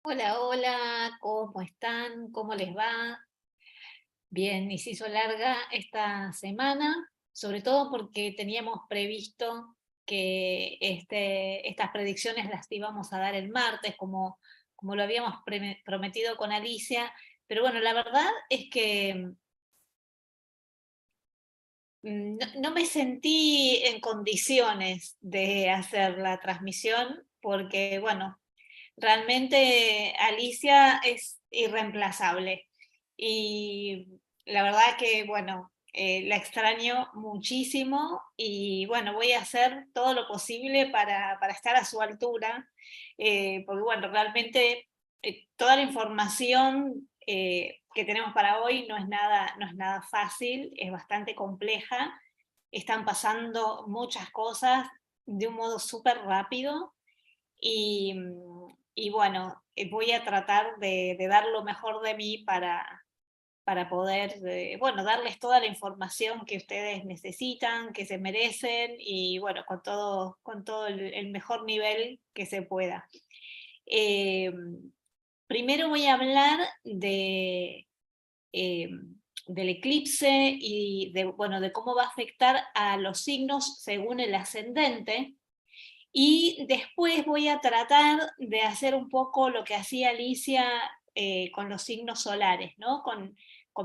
Hola, hola, ¿cómo están? ¿Cómo les va? Bien, y se hizo larga esta semana, sobre todo porque teníamos previsto que estas predicciones las íbamos a dar el martes, como lo habíamos prometido con Alicia, pero bueno, la verdad es que no me sentí en condiciones de hacer la transmisión porque, bueno, realmente Alicia es irreemplazable y la verdad que, bueno, la extraño muchísimo y bueno, voy a hacer todo lo posible para estar a su altura, porque bueno, realmente toda la información que tenemos para hoy no es nada fácil, es bastante compleja, están pasando muchas cosas de un modo súper rápido y, y bueno, voy a tratar de dar lo mejor de mí para poder, bueno, darles toda la información que ustedes necesitan, que se merecen y bueno, con todo el mejor nivel que se pueda. Eh, Primero voy a hablar eh, del eclipse y bueno, de cómo va a afectar a los signos según el ascendente. Y después voy a tratar de hacer un poco lo que hacía Alicia con los signos solares, ¿no? Con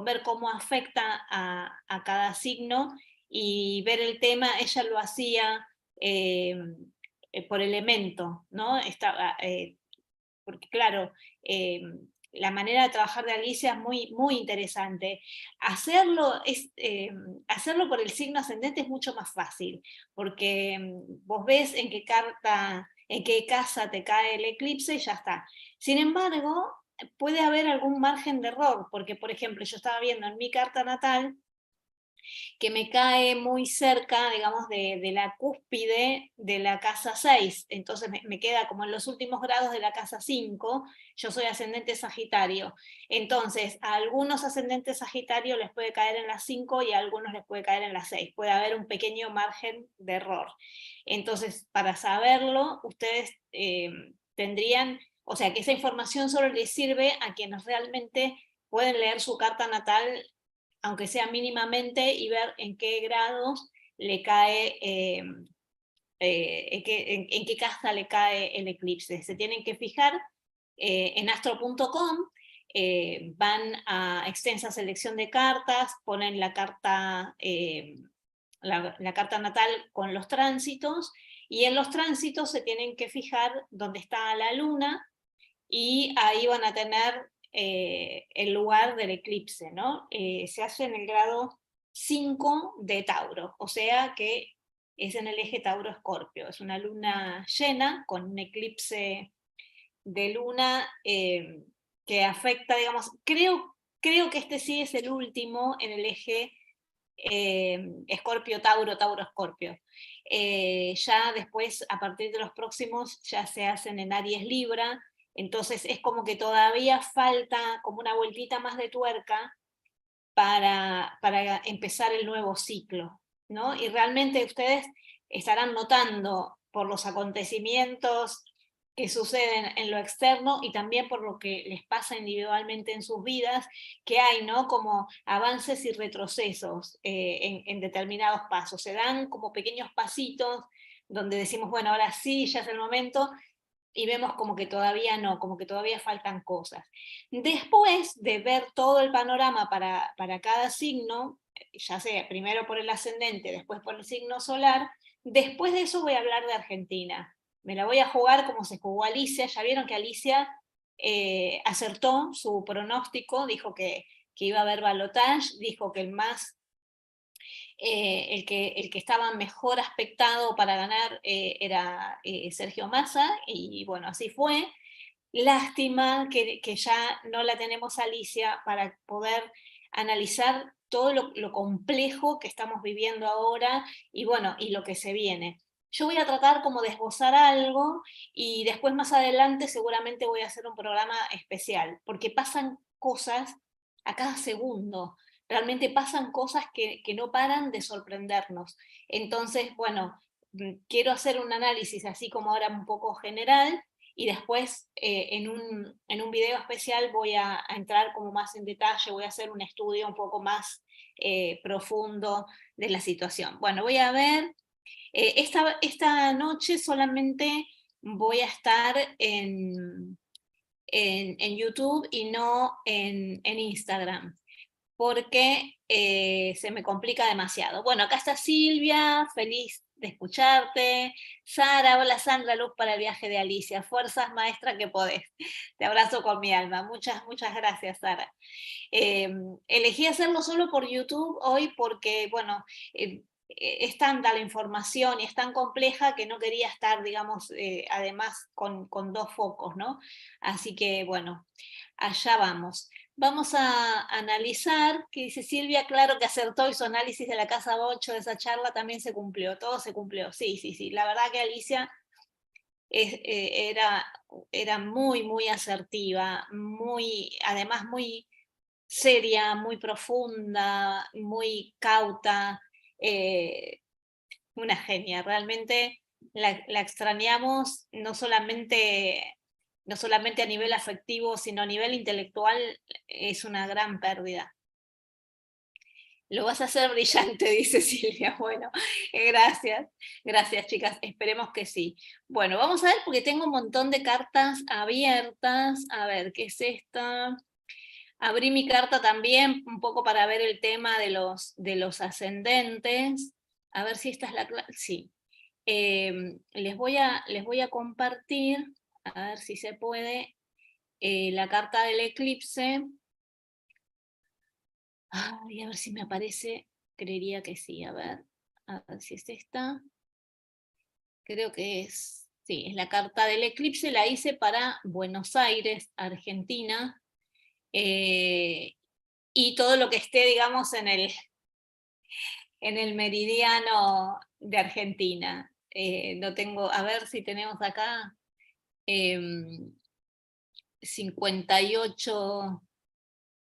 ver cómo afecta a cada signo y ver el tema, ella lo hacía eh, por elemento, ¿no? Porque claro, eh, la manera de trabajar de Alicia es muy, muy interesante. Hacerlo por el signo ascendente es mucho más fácil, porque vos ves en qué carta, en qué casa te cae el eclipse y ya está. Sin embargo, puede haber algún margen de error, porque por ejemplo, yo estaba viendo en mi carta natal que me cae muy cerca, digamos, de la cúspide de la casa 6, entonces me queda como en los últimos grados de la casa 5, yo soy ascendente Sagitario, entonces a algunos ascendentes Sagitario les puede caer en la 5 y a algunos les puede caer en la 6, puede haber un pequeño margen de error. Entonces, para saberlo, ustedes tendrían, o sea, que esa información solo les sirve a quienes realmente pueden leer su carta natal aunque sea mínimamente, y ver en qué grados le cae, en qué casa le cae el eclipse. Se tienen que fijar en astro.com, van a extensa selección de cartas, ponen la carta natal con los tránsitos, y en los tránsitos se tienen que fijar dónde está la luna, y ahí van a tener el lugar del eclipse, ¿no? Se hace en el grado 5 de Tauro, o sea que es en el eje Tauro-Escorpio, es una luna llena con un eclipse de luna que afecta, digamos, creo que este sí es el último en el eje Escorpio-Tauro, Tauro-Escorpio. Ya después, a partir de los próximos, ya se hacen en Aries-Libra, entonces es como que todavía falta como una vueltita más de tuerca para empezar el nuevo ciclo, ¿no? Y realmente ustedes estarán notando por los acontecimientos que suceden en lo externo y también por lo que les pasa individualmente en sus vidas, que hay, ¿no? Como avances y retrocesos en determinados pasos. Se dan como pequeños pasitos donde decimos, bueno, ahora sí, ya es el momento, y vemos como que todavía no, como que todavía faltan cosas. Después de ver todo el panorama para cada signo, ya sea primero por el ascendente, después por el signo solar, después de eso voy a hablar de Argentina. Me la voy a jugar como se jugó Alicia, ya vieron que Alicia acertó su pronóstico, dijo que iba a haber balotage, dijo que el que estaba mejor aspectado para ganar era Sergio Massa, y bueno, así fue. Lástima que ya no la tenemos Alicia para poder analizar todo lo complejo que estamos viviendo ahora y bueno, y lo que se viene. Yo voy a tratar como de esbozar algo y después más adelante seguramente voy a hacer un programa especial, porque pasan cosas a cada segundo, realmente pasan cosas que no paran de sorprendernos. Entonces, bueno, quiero hacer un análisis así como ahora un poco general y después en un video especial voy a entrar como más en detalle, voy a hacer un estudio un poco más profundo de la situación. Bueno, voy a ver, esta noche solamente voy a estar en YouTube y no en Instagram, porque se me complica demasiado. Bueno, acá está Silvia, feliz de escucharte. Sara, hola Sandra, luz para el viaje de Alicia. Fuerzas, maestra, que podés. Te abrazo con mi alma. Muchas, muchas gracias, Sara. Elegí hacerlo solo por YouTube hoy porque, bueno, es tanta la información y es tan compleja que no quería estar, digamos, además con dos focos, ¿no? Así que, bueno, allá vamos. Vamos a analizar, que dice Silvia, claro que acertó y su análisis de la casa 8 de esa charla también se cumplió, todo se cumplió, sí, sí, sí. La verdad que Alicia era muy, muy asertiva, muy, además muy seria, muy profunda, muy cauta, una genia, realmente la extrañamos no solamente a nivel afectivo, sino a nivel intelectual, es una gran pérdida. Lo vas a hacer brillante, dice Silvia. Bueno, gracias. Gracias, chicas. Esperemos que sí. Bueno, vamos a ver porque tengo un montón de cartas abiertas. A ver, ¿qué es esta? Abrí mi carta también un poco para ver el tema de los ascendentes. A ver si esta es la clave. Sí. Les voy a compartir, a ver si se puede, la carta del eclipse. Ay, a ver si me aparece, creería que sí, a ver si es esta. Creo que es, sí, es la carta del eclipse, la hice para Buenos Aires, Argentina, y todo lo que esté, digamos, en el meridiano de Argentina. No tengo, a ver si tenemos acá 58,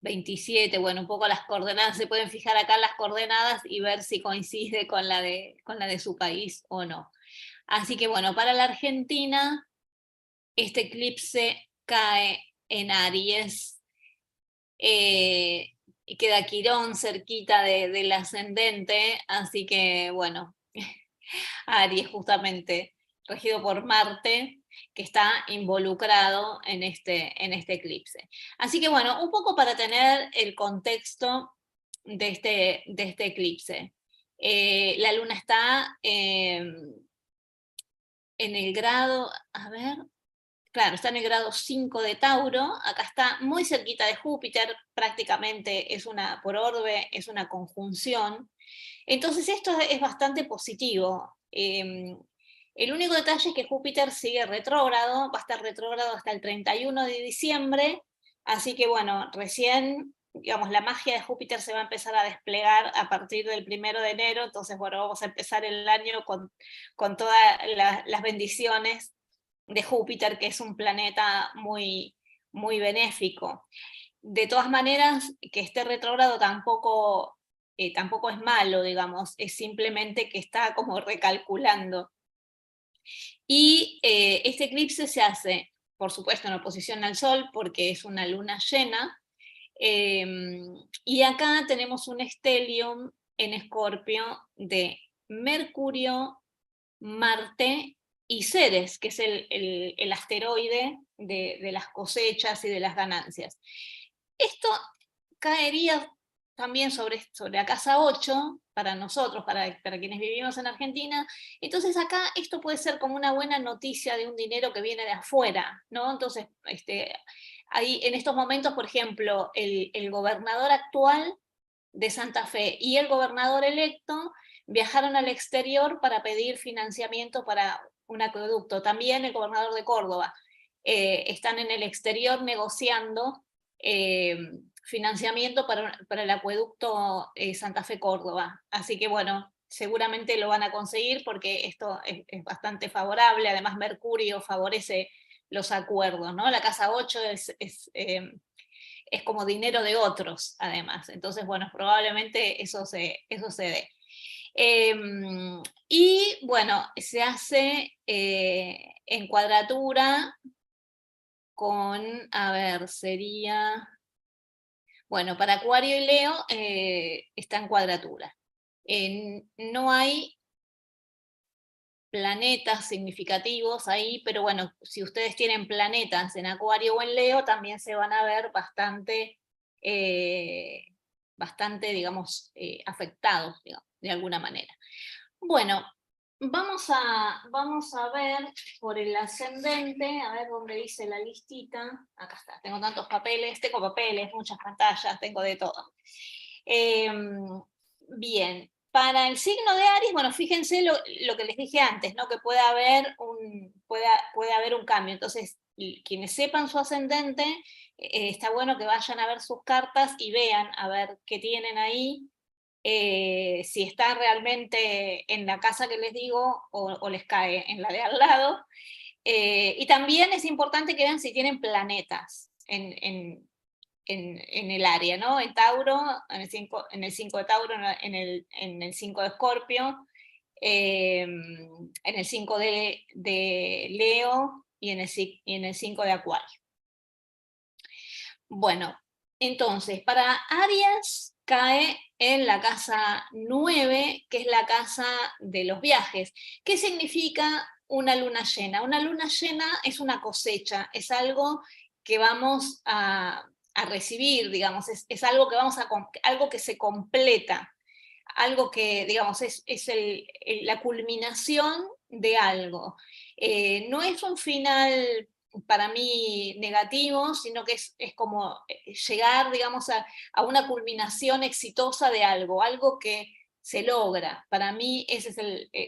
27, bueno, un poco las coordenadas, se pueden fijar acá las coordenadas y ver si coincide con la de su país o no. Así que bueno, para la Argentina, este eclipse cae en Aries, y queda Quirón cerquita del ascendente, así que bueno, Aries justamente, regido por Marte, que está involucrado en este eclipse. Así que bueno, un poco para tener el contexto de este eclipse. La luna está en el grado, a ver, claro, está en el grado 5 de Tauro, acá está muy cerquita de Júpiter, prácticamente es por orbe, es una conjunción. Entonces esto es bastante positivo. El único detalle es que Júpiter sigue retrógrado, va a estar retrógrado hasta el 31 de diciembre, así que bueno, recién, digamos, la magia de Júpiter se va a empezar a desplegar a partir del 1 de enero, entonces bueno, vamos a empezar el año con todas las bendiciones de Júpiter, que es un planeta muy, muy benéfico. De todas maneras, que esté retrógrado tampoco es malo, digamos, es simplemente que está como recalculando. Y este eclipse se hace, por supuesto, en oposición al Sol, porque es una luna llena, y acá tenemos un stellium en Escorpio de Mercurio, Marte y Ceres, que es el asteroide de las cosechas y de las ganancias. Esto caería también sobre la casa 8 para nosotros, para quienes vivimos en Argentina. Entonces acá esto puede ser como una buena noticia de un dinero que viene de afuera, ¿no? Entonces, ahí en estos momentos, por ejemplo, el gobernador actual de Santa Fe y el gobernador electo viajaron al exterior para pedir financiamiento para un acueducto. También el gobernador de Córdoba. Están en el exterior negociando financiamiento para el acueducto Santa Fe-Córdoba. Así que bueno, seguramente lo van a conseguir porque esto es bastante favorable. Además, Mercurio favorece los acuerdos, ¿no? La casa 8 es como dinero de otros, además. Entonces, bueno, probablemente eso se dé. Y bueno, se hace en cuadratura con, a ver, sería, bueno, para Acuario y Leo está en cuadratura. No hay planetas significativos ahí, pero bueno, si ustedes tienen planetas en Acuario o en Leo, también se van a ver bastante, digamos, afectados, digamos, de alguna manera. Bueno, vamos a ver por el ascendente, a ver dónde dice la listita. Acá está, tengo tantos papeles, muchas pantallas, tengo de todo. Bien, para el signo de Aries, bueno, fíjense lo que les dije antes, ¿no? Que puede haber un cambio. Entonces, quienes sepan su ascendente, está bueno que vayan a ver sus cartas y vean a ver qué tienen ahí, si está realmente en la casa que les digo o les cae en la de al lado. Y también es importante que vean si tienen planetas en el área, ¿no? En Tauro, en el 5 de Tauro, en el 5 de Escorpio, en el 5 de Leo y en el 5 de Acuario. Bueno, entonces, para Aries cae en la casa 9, que es la casa de los viajes. ¿Qué significa una luna llena? Una luna llena es una cosecha, es algo que vamos a recibir, digamos, es algo que algo que se completa, algo que, digamos, es la culminación de algo. No es un final para mí negativo, sino que es como llegar, digamos, a una culminación exitosa de algo que se logra. Para mí ese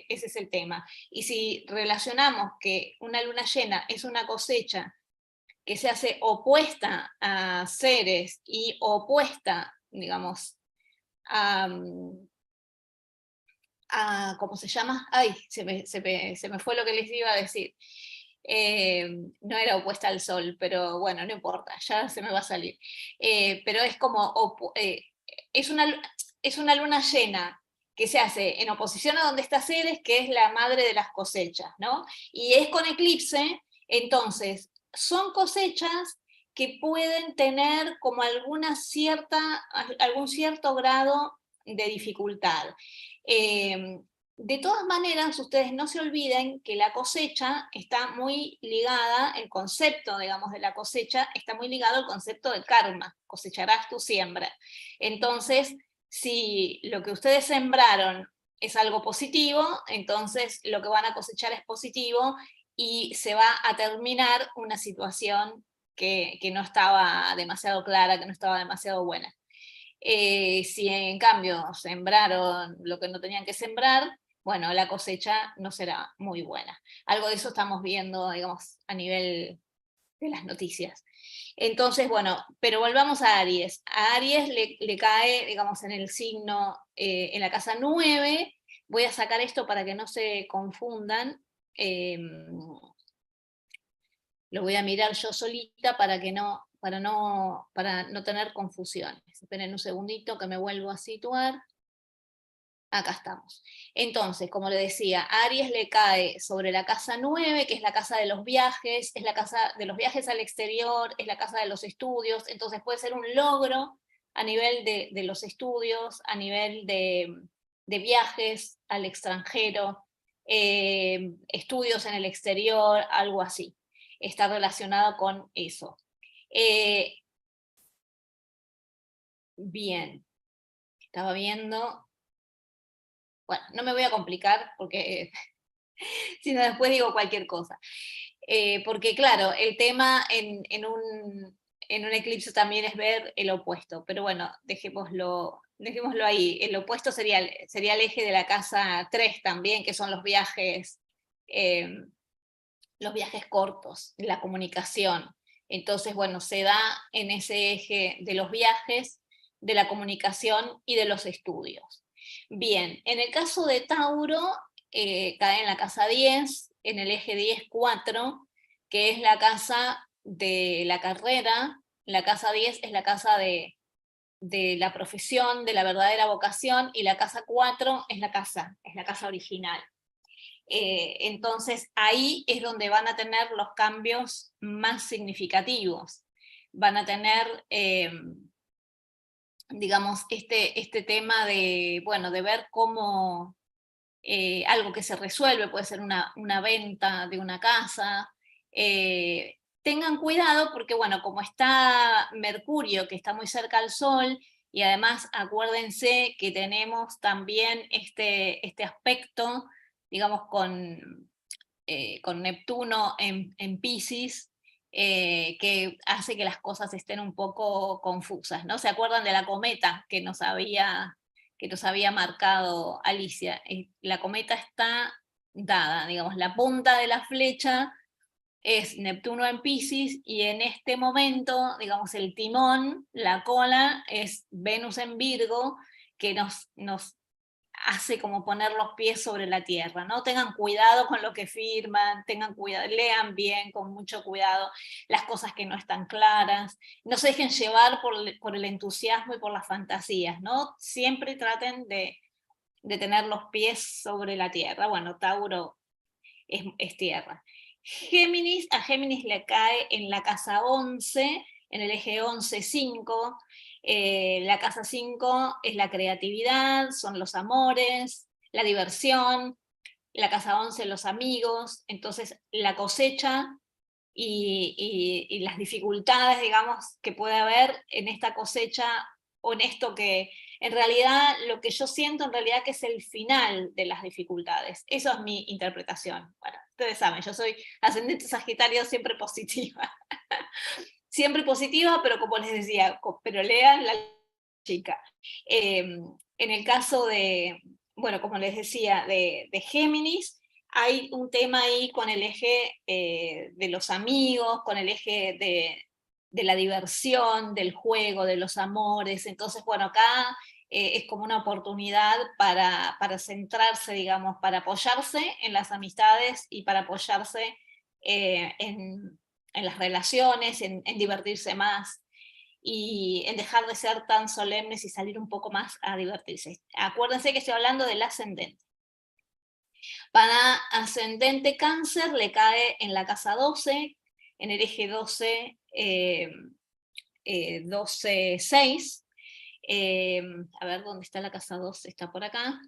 es el tema. Y si relacionamos que una luna llena es una cosecha que se hace opuesta a Ceres y opuesta, digamos, a, ¿cómo se llama? Ay, se me fue lo que les iba a decir. No era opuesta al sol, pero bueno, no importa, ya se me va a salir. Pero es como, es una luna llena que se hace en oposición a donde está Ceres, que es la madre de las cosechas, ¿no? Y es con eclipse, entonces, son cosechas que pueden tener como algún cierto grado de dificultad. De todas maneras, ustedes no se olviden que la cosecha está muy ligada, el concepto, digamos, de la cosecha está muy ligado al concepto del karma, cosecharás tu siembra. Entonces, si lo que ustedes sembraron es algo positivo, entonces lo que van a cosechar es positivo y se va a terminar una situación que no estaba demasiado clara, que no estaba demasiado buena. Si en cambio sembraron lo que no tenían que sembrar, bueno, la cosecha no será muy buena. Algo de eso estamos viendo, digamos, a nivel de las noticias. Entonces, bueno, pero volvamos a Aries. A Aries le cae, digamos, en el signo, en la casa 9. Voy a sacar esto para que no se confundan. Lo voy a mirar yo solita para no tener confusiones. Esperen un segundito que me vuelvo a situar. Acá estamos. Entonces, como le decía, Aries le cae sobre la casa 9, que es la casa de los viajes, es la casa de los viajes al exterior, es la casa de los estudios, entonces puede ser un logro a nivel de los estudios, a nivel de viajes al extranjero, estudios en el exterior, algo así. Está relacionado con eso. Bien, estaba viendo. Bueno, no me voy a complicar porque si no después digo cualquier cosa. Porque claro, el tema en un eclipse también es ver el opuesto, pero bueno, dejémoslo ahí. El opuesto sería el eje de la casa 3 también, que son eh, los viajes cortos, la comunicación. Entonces, bueno, se da en ese eje de los viajes, de la comunicación y de los estudios. Bien, en el caso de Tauro, cae en la casa 10, en el eje 10-4, que es la casa de la carrera. La casa 10 es la casa de la profesión, de la verdadera vocación, y la casa 4 es la casa original. Entonces ahí es donde van a tener los cambios más significativos. Van a tener, digamos, este tema de, bueno, de ver cómo algo que se resuelve, puede ser una venta de una casa. Tengan cuidado porque, bueno, como está Mercurio, que está muy cerca al Sol, y además acuérdense que tenemos también este aspecto, digamos, con Neptuno en Piscis, que hace que las cosas estén un poco confusas, ¿no? ¿Se acuerdan de la cometa que nos había marcado Alicia? La cometa está dada, digamos, la punta de la flecha es Neptuno en Piscis, y en este momento, digamos, el timón, la cola, es Venus en Virgo, que nos hace como poner los pies sobre la tierra, ¿no? Tengan cuidado con lo que firman, tengan cuidado, lean bien, con mucho cuidado, las cosas que no están claras, no se dejen llevar por el entusiasmo y por las fantasías, ¿no? Siempre traten de tener los pies sobre la tierra. Bueno, Tauro es tierra. Géminis, a Géminis le cae en la casa 11, en el eje 11-5. La casa 5 es la creatividad, son los amores, la diversión. La casa 11 los amigos. Entonces la cosecha y las dificultades, digamos, que puede haber en esta cosecha, o en esto que en realidad, lo que yo siento en realidad que es el final de las dificultades. Eso es mi interpretación. Bueno, ustedes saben, yo soy ascendente Sagitario, siempre positiva. Siempre positiva, pero como les decía, pero lean la chica. En el caso de, bueno, como les decía, de Géminis, hay un tema ahí con el eje de los amigos, con el eje de la diversión, del juego, de los amores. Entonces, bueno, acá es como una oportunidad para centrarse, digamos, para apoyarse en las amistades y para apoyarse en las relaciones, en divertirse más y en dejar de ser tan solemnes y salir un poco más a divertirse. Acuérdense que estoy hablando del ascendente. Para ascendente Cáncer le cae en la casa 12, en el eje 12, 12-6. A ver, ¿dónde está la casa 12? Está por acá.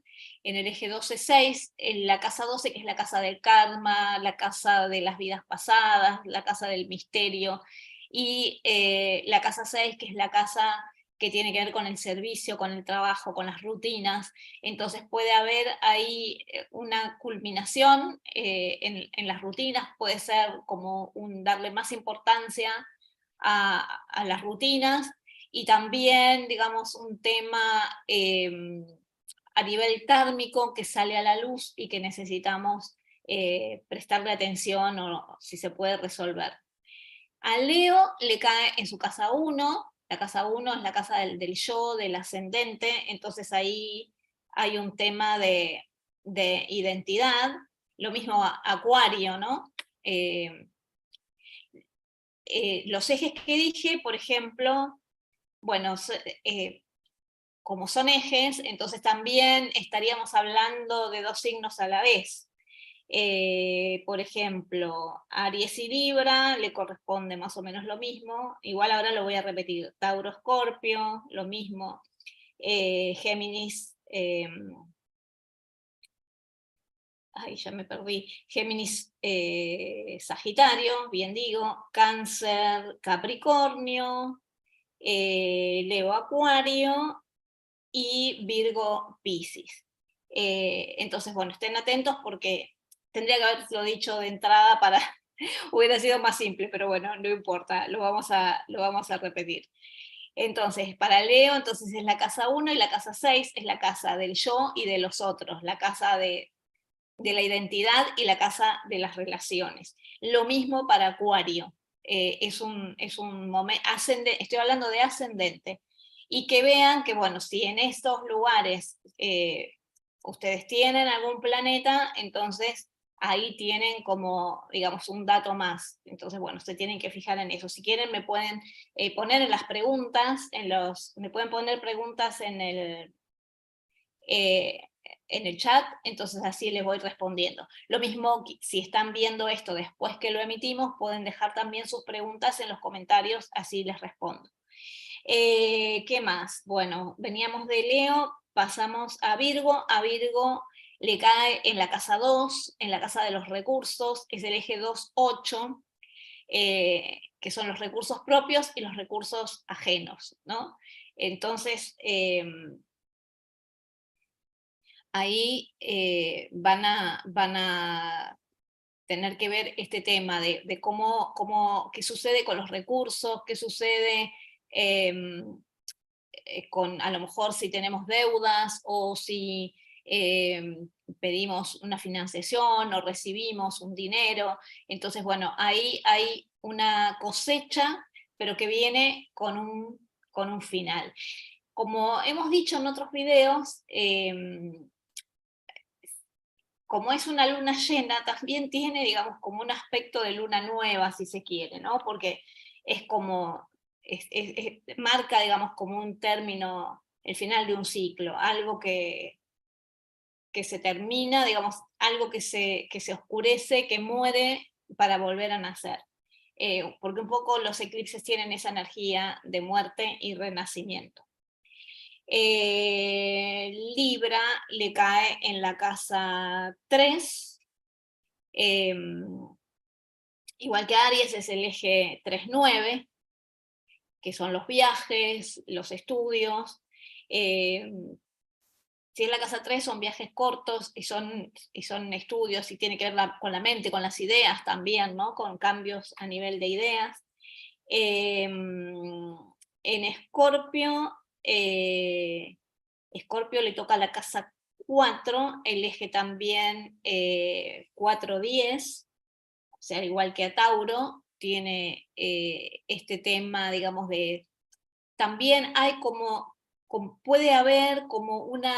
En el eje 12-6, en la casa 12, que es la casa del karma, la casa de las vidas pasadas, la casa del misterio, y la casa 6, que es la casa que tiene que ver con el servicio, con el trabajo, con las rutinas. Entonces puede haber ahí una culminación en las rutinas, puede ser como darle más importancia a las rutinas, y también, digamos, un tema a nivel kármico que sale a la luz y que necesitamos prestarle atención o si se puede resolver. A Leo le cae en su casa 1, la casa 1 es la casa del yo, del ascendente, entonces ahí hay un tema de identidad. Lo mismo Acuario, ¿no? Los ejes que dije, por ejemplo, bueno, como son ejes, entonces también estaríamos hablando de dos signos a la vez. Por ejemplo, Aries y Libra le corresponde más o menos lo mismo, igual ahora lo voy a repetir, Tauro, Escorpio, lo mismo, Géminis, ay, ya me perdí, Géminis, Sagitario, bien digo, Cáncer, Capricornio, Leo, Acuario, y Virgo, Piscis. Entonces, bueno, estén atentos porque tendría que haberlo dicho de entrada para hubiera sido más simple, pero bueno, no importa, lo vamos a repetir. Entonces, para Leo, entonces es la casa 1 y la casa 6 es la casa del yo y de los otros, la casa de la identidad y la casa de las relaciones. Lo mismo para Acuario, es un momento, estoy hablando de ascendente, y que vean que, bueno, si en estos lugares ustedes tienen algún planeta, entonces ahí tienen como, digamos, un dato más. Entonces, bueno, ustedes tienen que fijar en eso. Si quieren, me pueden poner en las preguntas, me pueden poner preguntas en el... en el chat, entonces así les voy respondiendo. Lo mismo, si están viendo esto después que lo emitimos, pueden dejar también sus preguntas en los comentarios, así les respondo. ¿Qué más? Bueno, veníamos de Leo, pasamos a Virgo le cae en la casa 2, en la casa de los recursos, es el eje 2-8, que son los recursos propios y los recursos ajenos, ¿no? Entonces, ahí van a tener que ver este tema de qué sucede con los recursos, qué sucede con, a lo mejor, si tenemos deudas o si pedimos una financiación o recibimos un dinero. Entonces, bueno, ahí hay una cosecha, pero que viene con un final. Como hemos dicho en otros videos, como es una luna llena, también tiene, digamos, como un aspecto de luna nueva, si se quiere, ¿no? Porque es como, marca, digamos, como un término, el final de un ciclo, algo que se termina, digamos, algo que se oscurece, que muere para volver a nacer. Porque un poco los eclipses tienen esa energía de muerte y renacimiento. Libra le cae en la casa 3, igual que Aries es el eje 3-9, que son los viajes, los estudios. Si es la casa 3 son viajes cortos y son estudios y tiene que ver con la mente, con las ideas también, ¿no? Con cambios a nivel de ideas. En Escorpio, Escorpio le toca la casa 4, el eje también 4-10, o sea, igual que a Tauro, tiene este tema, digamos, de... También hay puede haber como una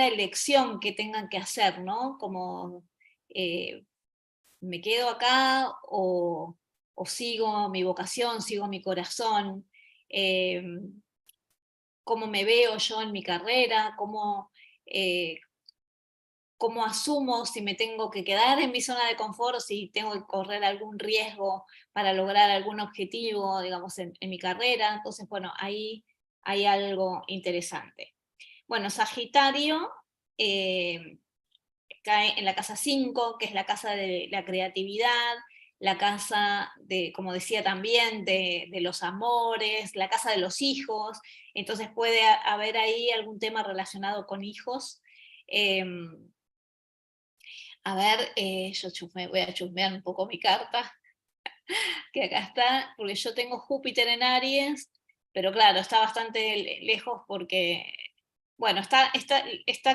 elección que tengan que hacer, ¿no? Como me quedo acá o sigo mi vocación, sigo mi corazón, cómo me veo yo en mi carrera, cómo asumo si me tengo que quedar en mi zona de confort o si tengo que correr algún riesgo para lograr algún objetivo, digamos, en mi carrera. Entonces, bueno, ahí hay algo interesante. Bueno, Sagitario cae en la casa 5, que es la casa de la creatividad, la casa de, como decía también, de los amores, la casa de los hijos. Entonces puede haber ahí algún tema relacionado con hijos. A ver, yo voy a chusmear un poco mi carta, que acá está, porque yo tengo Júpiter en Aries, pero claro, está bastante lejos porque, bueno, está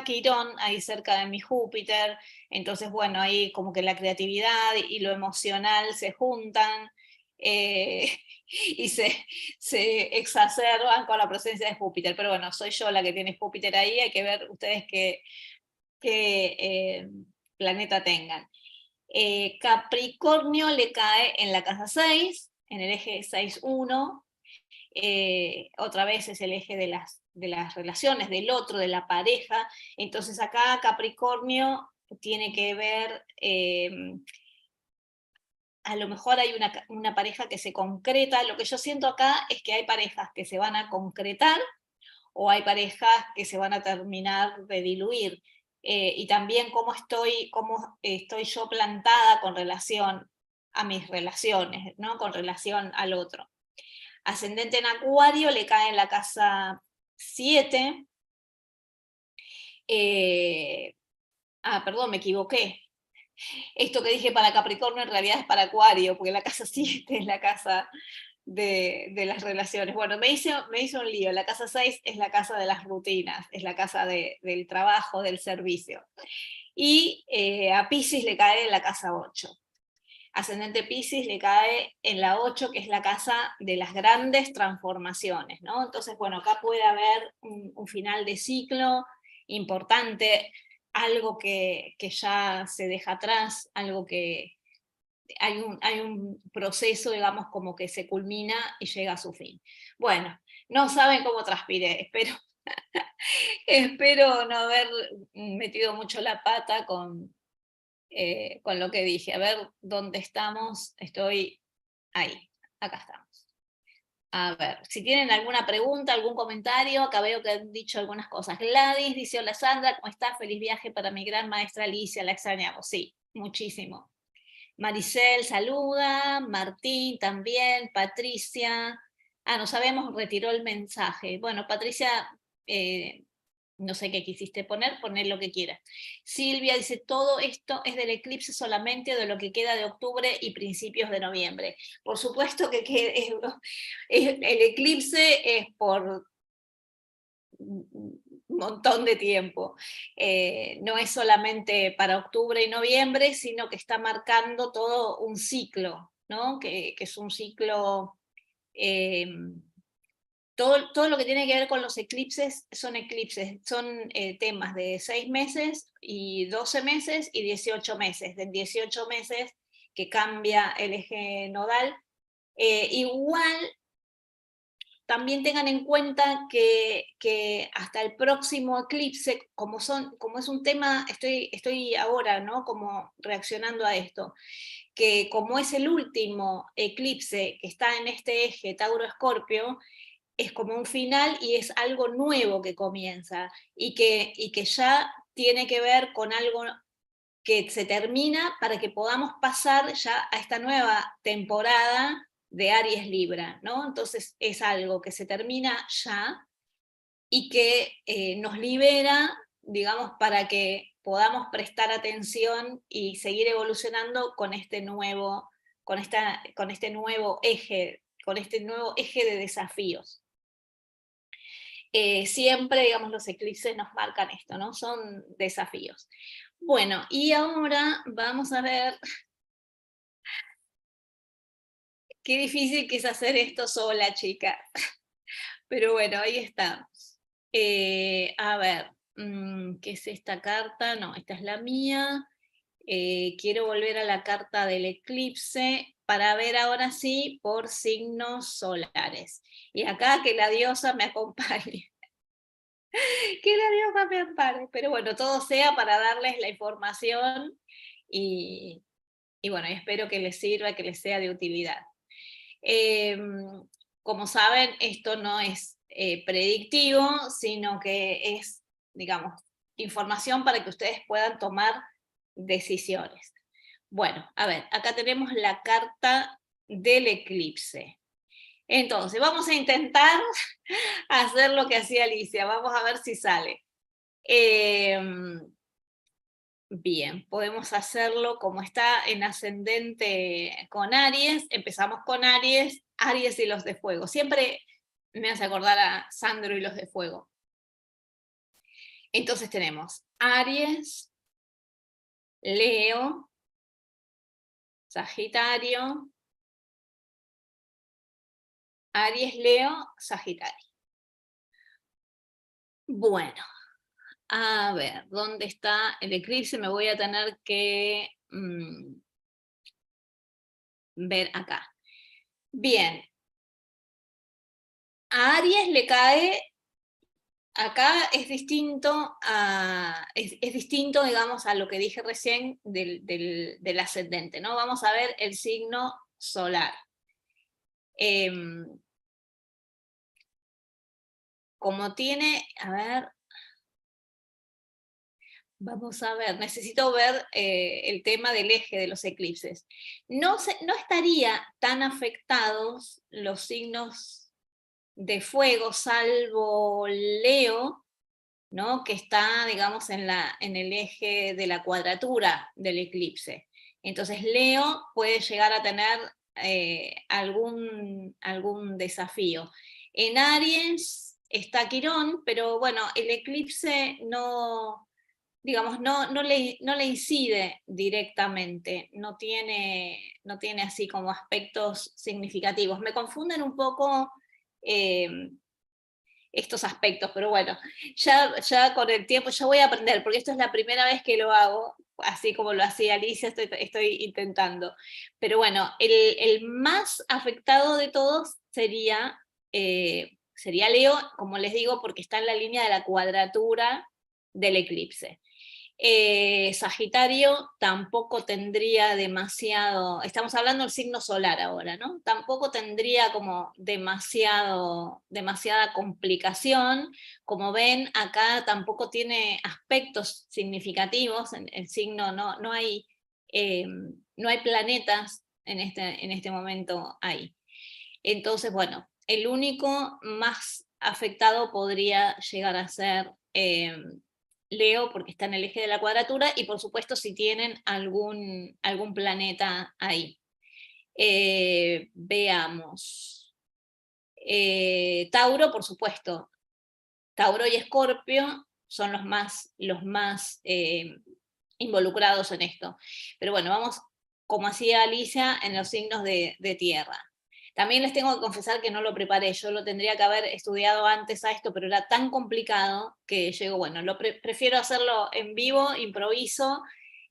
Quirón ahí cerca de mi Júpiter, entonces, bueno, ahí como que la creatividad y lo emocional se juntan, y se exacerban con la presencia de Júpiter, pero bueno, soy yo la que tiene Júpiter ahí, hay que ver ustedes qué planeta tengan. Capricornio le cae en la casa 6, en el eje 6-1, otra vez es el eje de las relaciones, del otro, de la pareja. Entonces acá Capricornio tiene que ver, a lo mejor hay una pareja que se concreta. Lo que yo siento acá es que hay parejas que se van a concretar o hay parejas que se van a terminar de diluir. Y también cómo estoy yo plantada con relación a mis relaciones, ¿no? Con relación al otro. Ascendente en Acuario le cae en la casa 7. Perdón, me equivoqué. Esto que dije para Capricornio en realidad es para Acuario, porque la casa 7 es la casa de las relaciones. Bueno, me hizo un lío. La casa 6 es la casa de las rutinas, es la casa del trabajo, del servicio. Y a Piscis le cae en la casa 8. Ascendente Piscis le cae en la 8, que es la casa de las grandes transformaciones, ¿no? Entonces, bueno, acá puede haber un final de ciclo importante, algo que ya se deja atrás, algo que hay un proceso, digamos, como que se culmina y llega a su fin. Bueno, no saben cómo transpiré, espero Espero no haber metido mucho la pata con lo que dije. A ver, ¿dónde estamos? Estoy ahí, acá estamos. A ver, si tienen alguna pregunta, algún comentario, acá veo que han dicho algunas cosas. Gladys dice, hola Sandra, ¿cómo estás? Feliz viaje para mi gran maestra Alicia, la extrañamos. Sí, muchísimo. Maricel saluda, Martín también, Patricia. Ah, no sabemos, retiró el mensaje. Bueno, Patricia, no sé qué quisiste poner lo que quieras. Silvia dice, todo esto es del eclipse solamente o de lo que queda de octubre y principios de noviembre. Por supuesto que el eclipse es por un montón de tiempo. No es solamente para octubre y noviembre, sino que está marcando todo un ciclo, ¿no? Que es un ciclo... todo lo que tiene que ver con los eclipses, son temas de 6 meses y 12 meses y 18 meses. De 18 meses que cambia el eje nodal. Igual también tengan en cuenta que hasta el próximo eclipse, como es un tema, estoy ahora, ¿no? Como reaccionando a esto, que como es el último eclipse que está en este eje Tauro-Escorpio, es como un final y es algo nuevo que comienza, y que ya tiene que ver con algo que se termina para que podamos pasar ya a esta nueva temporada de Aries Libra, ¿no? Entonces es algo que se termina ya y que nos libera, digamos, para que podamos prestar atención y seguir evolucionando con este nuevo, con este nuevo eje de desafíos. Siempre, digamos, los eclipses nos marcan esto, ¿no? Son desafíos. Bueno, y ahora vamos a ver qué difícil que es hacer esto sola, chica. Pero bueno, ahí está. A ver, ¿qué es esta carta? No, esta es la mía. Quiero volver a la carta del eclipse para ver ahora sí por signos solares. Y acá que la diosa me acompañe. Que la diosa me ampare. Pero bueno, todo sea para darles la información y, y bueno, espero que les sirva, que les sea de utilidad. Como saben, esto no es predictivo, sino que es, digamos, información para que ustedes puedan tomar decisiones. Bueno, a ver, acá tenemos la carta del eclipse. Entonces, vamos a intentar hacer lo que hacía Alicia, vamos a ver si sale. Bien, podemos hacerlo como está en ascendente con Aries. Empezamos con Aries, Aries y los de fuego. Siempre me hace acordar a Sandro y los de fuego. Entonces tenemos Aries, Leo, Sagitario, Aries, Leo, Sagitario. Bueno, a ver, ¿dónde está el eclipse? Me voy a tener que ver acá. Bien, a Aries le cae, acá es distinto, es distinto, digamos, a lo que dije recién del ascendente, ¿no? Vamos a ver el signo solar. Como tiene, a ver, vamos a ver, necesito ver el tema del eje de los eclipses. No estaría tan afectados los signos de fuego, salvo Leo, ¿no? Que está, digamos, en el eje de la cuadratura del eclipse. Entonces Leo puede llegar a tener algún desafío. En Aries está Quirón, pero bueno, el eclipse no, digamos, no le incide directamente, no tiene así como aspectos significativos. Me confunden un poco estos aspectos, pero bueno, ya con el tiempo ya voy a aprender, porque esto es la primera vez que lo hago, así como lo hacía Alicia, estoy intentando. Pero bueno, el más afectado de todos sería sería Leo, como les digo, porque está en la línea de la cuadratura del eclipse. Sagitario tampoco tendría demasiado, estamos hablando del signo solar ahora, ¿no? Tampoco tendría como demasiada complicación. Como ven, acá tampoco tiene aspectos significativos, en el signo no hay planetas en este momento ahí. Entonces, bueno, el único más afectado podría llegar a ser Leo, porque está en el eje de la cuadratura, y por supuesto si tienen algún planeta ahí. Veamos. Tauro, por supuesto. Tauro y Escorpio son los más involucrados en esto. Pero bueno, vamos, como hacía Alicia, en los signos de tierra. También les tengo que confesar que no lo preparé, yo lo tendría que haber estudiado antes a esto, pero era tan complicado que llego, bueno, prefiero hacerlo en vivo, improviso,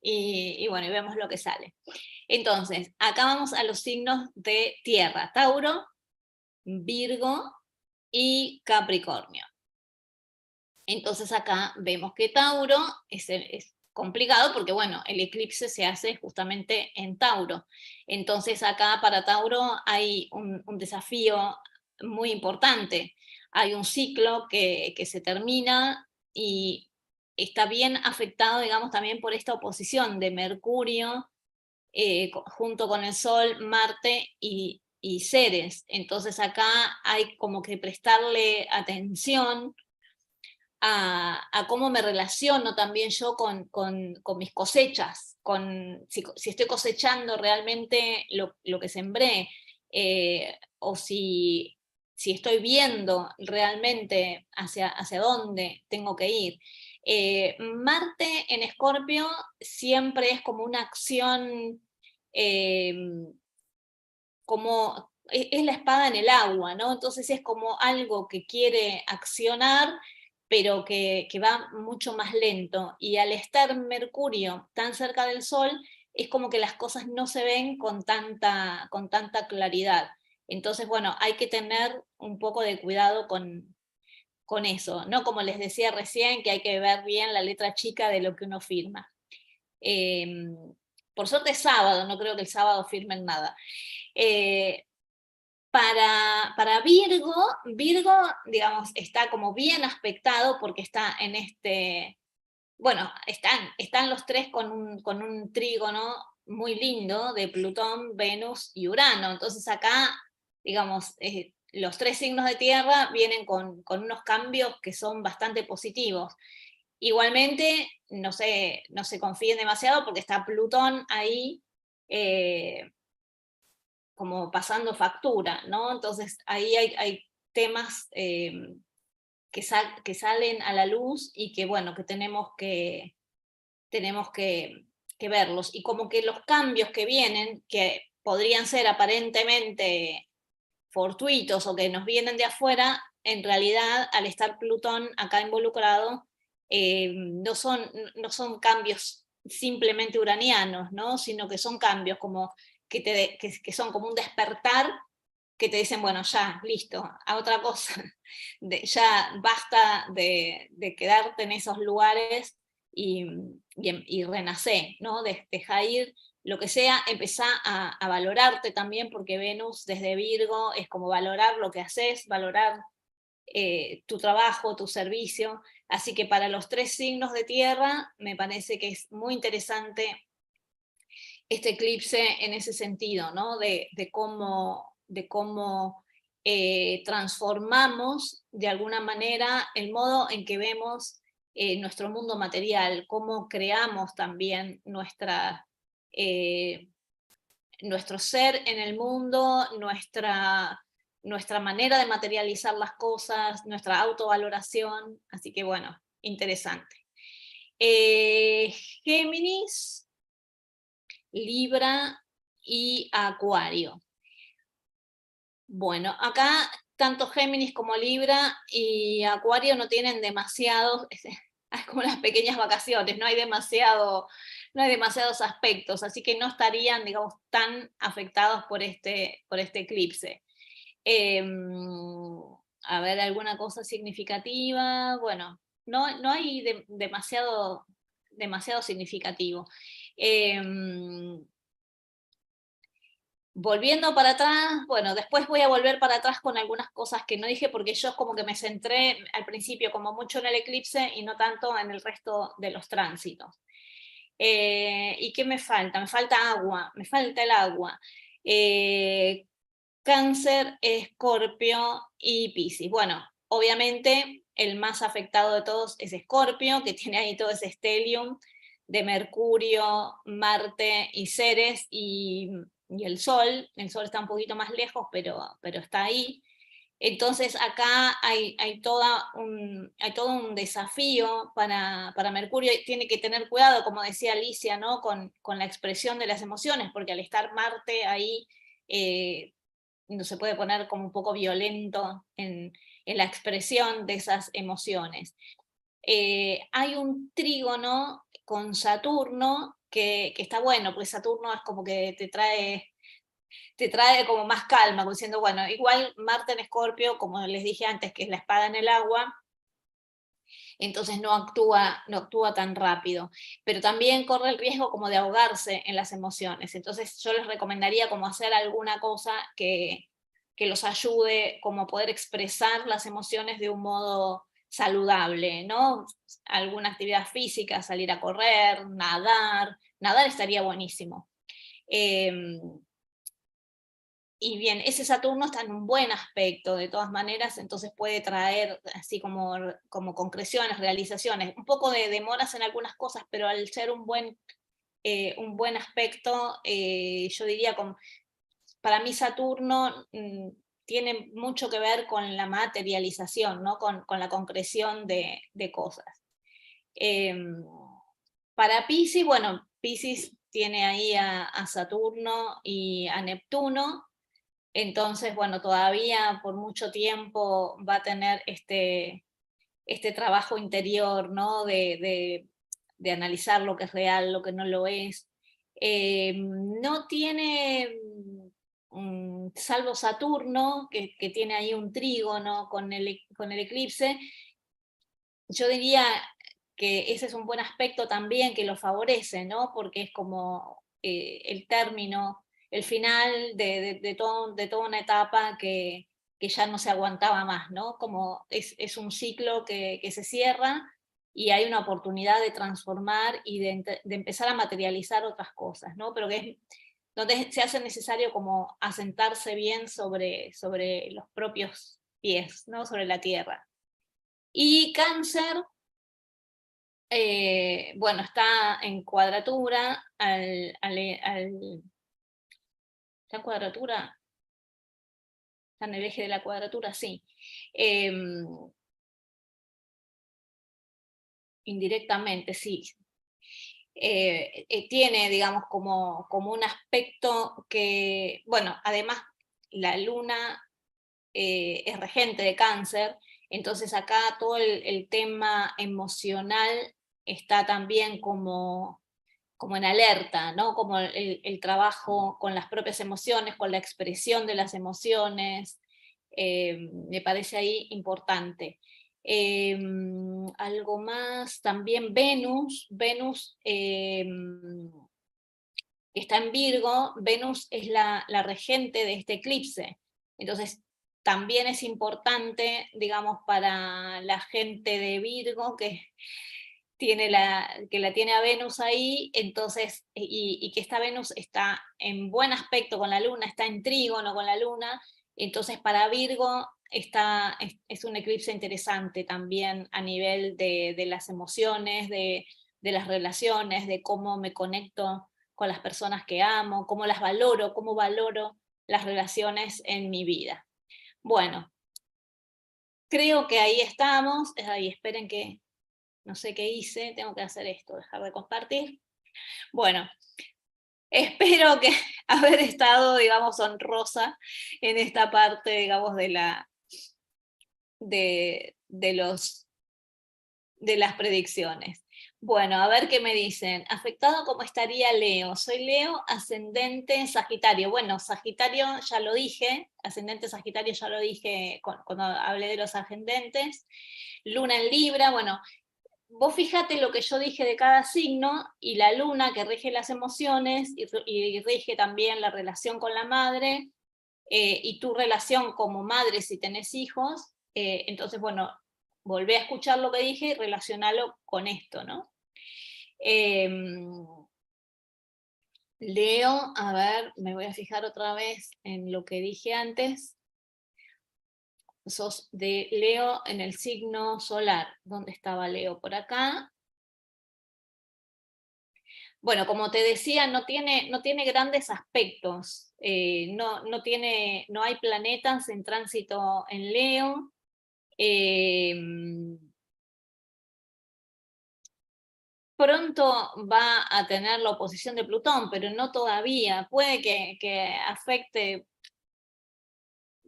y bueno, y vemos lo que sale. Entonces, acá vamos a los signos de tierra: Tauro, Virgo y Capricornio. Entonces acá vemos que Tauro es complicado porque, bueno, el eclipse se hace justamente en Tauro. Entonces acá para Tauro hay un desafío muy importante. Hay un ciclo que se termina y está bien afectado, digamos, también por esta oposición de Mercurio junto con el Sol, Marte y Ceres. Entonces acá hay como que prestarle atención a cómo me relaciono también yo con mis cosechas, si estoy cosechando realmente lo que sembré, o si estoy viendo realmente hacia dónde tengo que ir. Marte en Escorpio siempre es como una acción, como es la espada en el agua, ¿no? Entonces es como algo que quiere accionar, pero que va mucho más lento. Y al estar Mercurio tan cerca del Sol, es como que las cosas no se ven con tanta claridad. Entonces, bueno, hay que tener un poco de cuidado con eso, ¿no? Como les decía recién, que hay que ver bien la letra chica de lo que uno firma. Por suerte es sábado, no creo que el sábado firmen nada. Para Virgo, digamos, está como bien aspectado porque está en bueno, están los tres con un trígono muy lindo de Plutón, Venus y Urano. Entonces acá, digamos, los tres signos de tierra vienen con unos cambios que son bastante positivos. Igualmente, no se confíen demasiado porque está Plutón ahí, como pasando factura, ¿no? Entonces ahí hay temas que salen a la luz y que, bueno, que tenemos que verlos. Y como que los cambios que vienen, que podrían ser aparentemente fortuitos o que nos vienen de afuera, en realidad, al estar Plutón acá involucrado, no son cambios simplemente uranianos, ¿no? Sino que son cambios como que son como un despertar, que te dicen, bueno, ya, listo, a otra cosa, ya basta de quedarte en esos lugares y renacé, ¿no? Deja ir lo que sea, empezá a valorarte también, porque Venus desde Virgo es como valorar lo que haces, valorar tu trabajo, tu servicio. Así que para los tres signos de tierra me parece que es muy interesante este eclipse en ese sentido, ¿no? de cómo transformamos de alguna manera el modo en que vemos nuestro mundo material, cómo creamos también nuestro ser en el mundo, nuestra manera de materializar las cosas, nuestra autovaloración. Así que bueno, interesante. Géminis, Libra y Acuario. Bueno, acá tanto Géminis como Libra y Acuario no tienen demasiados, es como unas pequeñas vacaciones, no hay demasiados aspectos, así que no estarían, digamos, tan afectados por este eclipse. a ver, alguna cosa significativa, bueno, no hay demasiado significativo. Volviendo para atrás, bueno, después voy a volver para atrás con algunas cosas que no dije, porque yo como que me centré al principio como mucho en el eclipse y no tanto en el resto de los tránsitos. ¿Y qué me falta? Me falta agua, me falta el agua. Cáncer, Escorpio y Piscis. Bueno, obviamente el más afectado de todos es Escorpio, que tiene ahí todo ese stellium de Mercurio, Marte y Ceres y el Sol. El Sol está un poquito más lejos, pero está ahí. Entonces acá hay todo un desafío para Mercurio. Tiene que tener cuidado, como decía Alicia, ¿no? con la expresión de las emociones, porque al estar Marte ahí, no se puede poner como un poco violento en la expresión de esas emociones. Hay un trígono con Saturno que está bueno, porque Saturno es como que te trae como más calma, como diciendo, bueno, igual Marte en Escorpio, como les dije antes, que es la espada en el agua, entonces no actúa tan rápido, pero también corre el riesgo como de ahogarse en las emociones. Entonces yo les recomendaría como hacer alguna cosa que los ayude como a poder expresar las emociones de un modo saludable, ¿no? Alguna actividad física, salir a correr, nadar estaría buenísimo. Y bien, ese Saturno está en un buen aspecto, de todas maneras, entonces puede traer así como concreciones, realizaciones, un poco de demoras en algunas cosas, pero al ser un buen aspecto, yo diría, para mí Saturno tiene mucho que ver con la materialización, ¿no? con la concreción de cosas. Para Piscis, bueno, Piscis tiene ahí a Saturno y a Neptuno. Entonces, bueno, todavía por mucho tiempo va a tener este trabajo interior, ¿no? de analizar lo que es real, lo que no lo es. No tiene, salvo Saturno, que tiene ahí un trígono con el eclipse, yo diría que ese es un buen aspecto también que lo favorece, ¿no? Porque es como el término, el final de toda una etapa que ya no se aguantaba más, ¿no? Como es un ciclo que se cierra y hay una oportunidad de transformar y de empezar a materializar otras cosas, ¿no? Pero que es donde se hace necesario como asentarse bien sobre los propios pies, ¿no? Sobre la tierra. Y Cáncer, bueno, está en cuadratura, está en cuadratura, está en el eje de la cuadratura, sí. Indirectamente, sí. Tiene, digamos, como un aspecto que, bueno, además la luna es regente de Cáncer, entonces acá todo el tema emocional está también como en alerta, ¿no? Como el trabajo con las propias emociones, con la expresión de las emociones, me parece ahí importante. Algo más, también Venus está en Virgo, Venus es la regente de este eclipse, entonces también es importante, digamos, para la gente de Virgo que la tiene a Venus ahí, entonces, y que esta Venus está en buen aspecto con la luna, está en trígono con la luna, entonces para Virgo es un eclipse interesante también a nivel de las emociones, de las relaciones, de cómo me conecto con las personas que amo, cómo valoro las relaciones en mi vida. Bueno, creo que ahí estamos. Ahí, esperen que no sé qué hice, tengo que hacer esto, dejar de compartir. Bueno, espero que haber estado, digamos, honrosa en esta parte, digamos, de las predicciones. Bueno, a ver qué me dicen. Afectado cómo estaría Leo. Soy Leo, ascendente Sagitario. Bueno, Sagitario ya lo dije, ascendente Sagitario ya lo dije cuando hablé de los ascendentes. Luna en Libra, bueno, vos fíjate lo que yo dije de cada signo, y la luna que rige las emociones y rige también la relación con la madre, y tu relación como madre si tenés hijos. Entonces, bueno, volvé a escuchar lo que dije y relacionalo con esto, ¿no? Leo, a ver, me voy a fijar otra vez en lo que dije antes. Sos de Leo en el signo solar. ¿Dónde estaba Leo? Por acá. Bueno, como te decía, no tiene grandes aspectos. No hay planetas en tránsito en Leo. Pronto va a tener la oposición de Plutón, pero no todavía. Puede que afecte,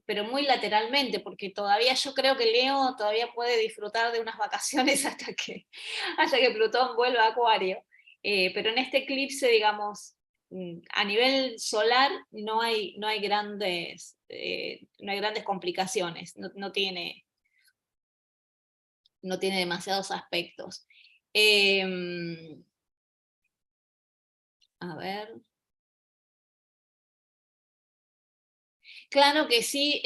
pero muy lateralmente, porque todavía yo creo que Leo todavía puede disfrutar de unas vacaciones hasta que Plutón vuelva a Acuario. Pero en este eclipse, digamos, a nivel solar no hay grandes complicaciones, no tiene demasiados aspectos. A ver. Claro que sí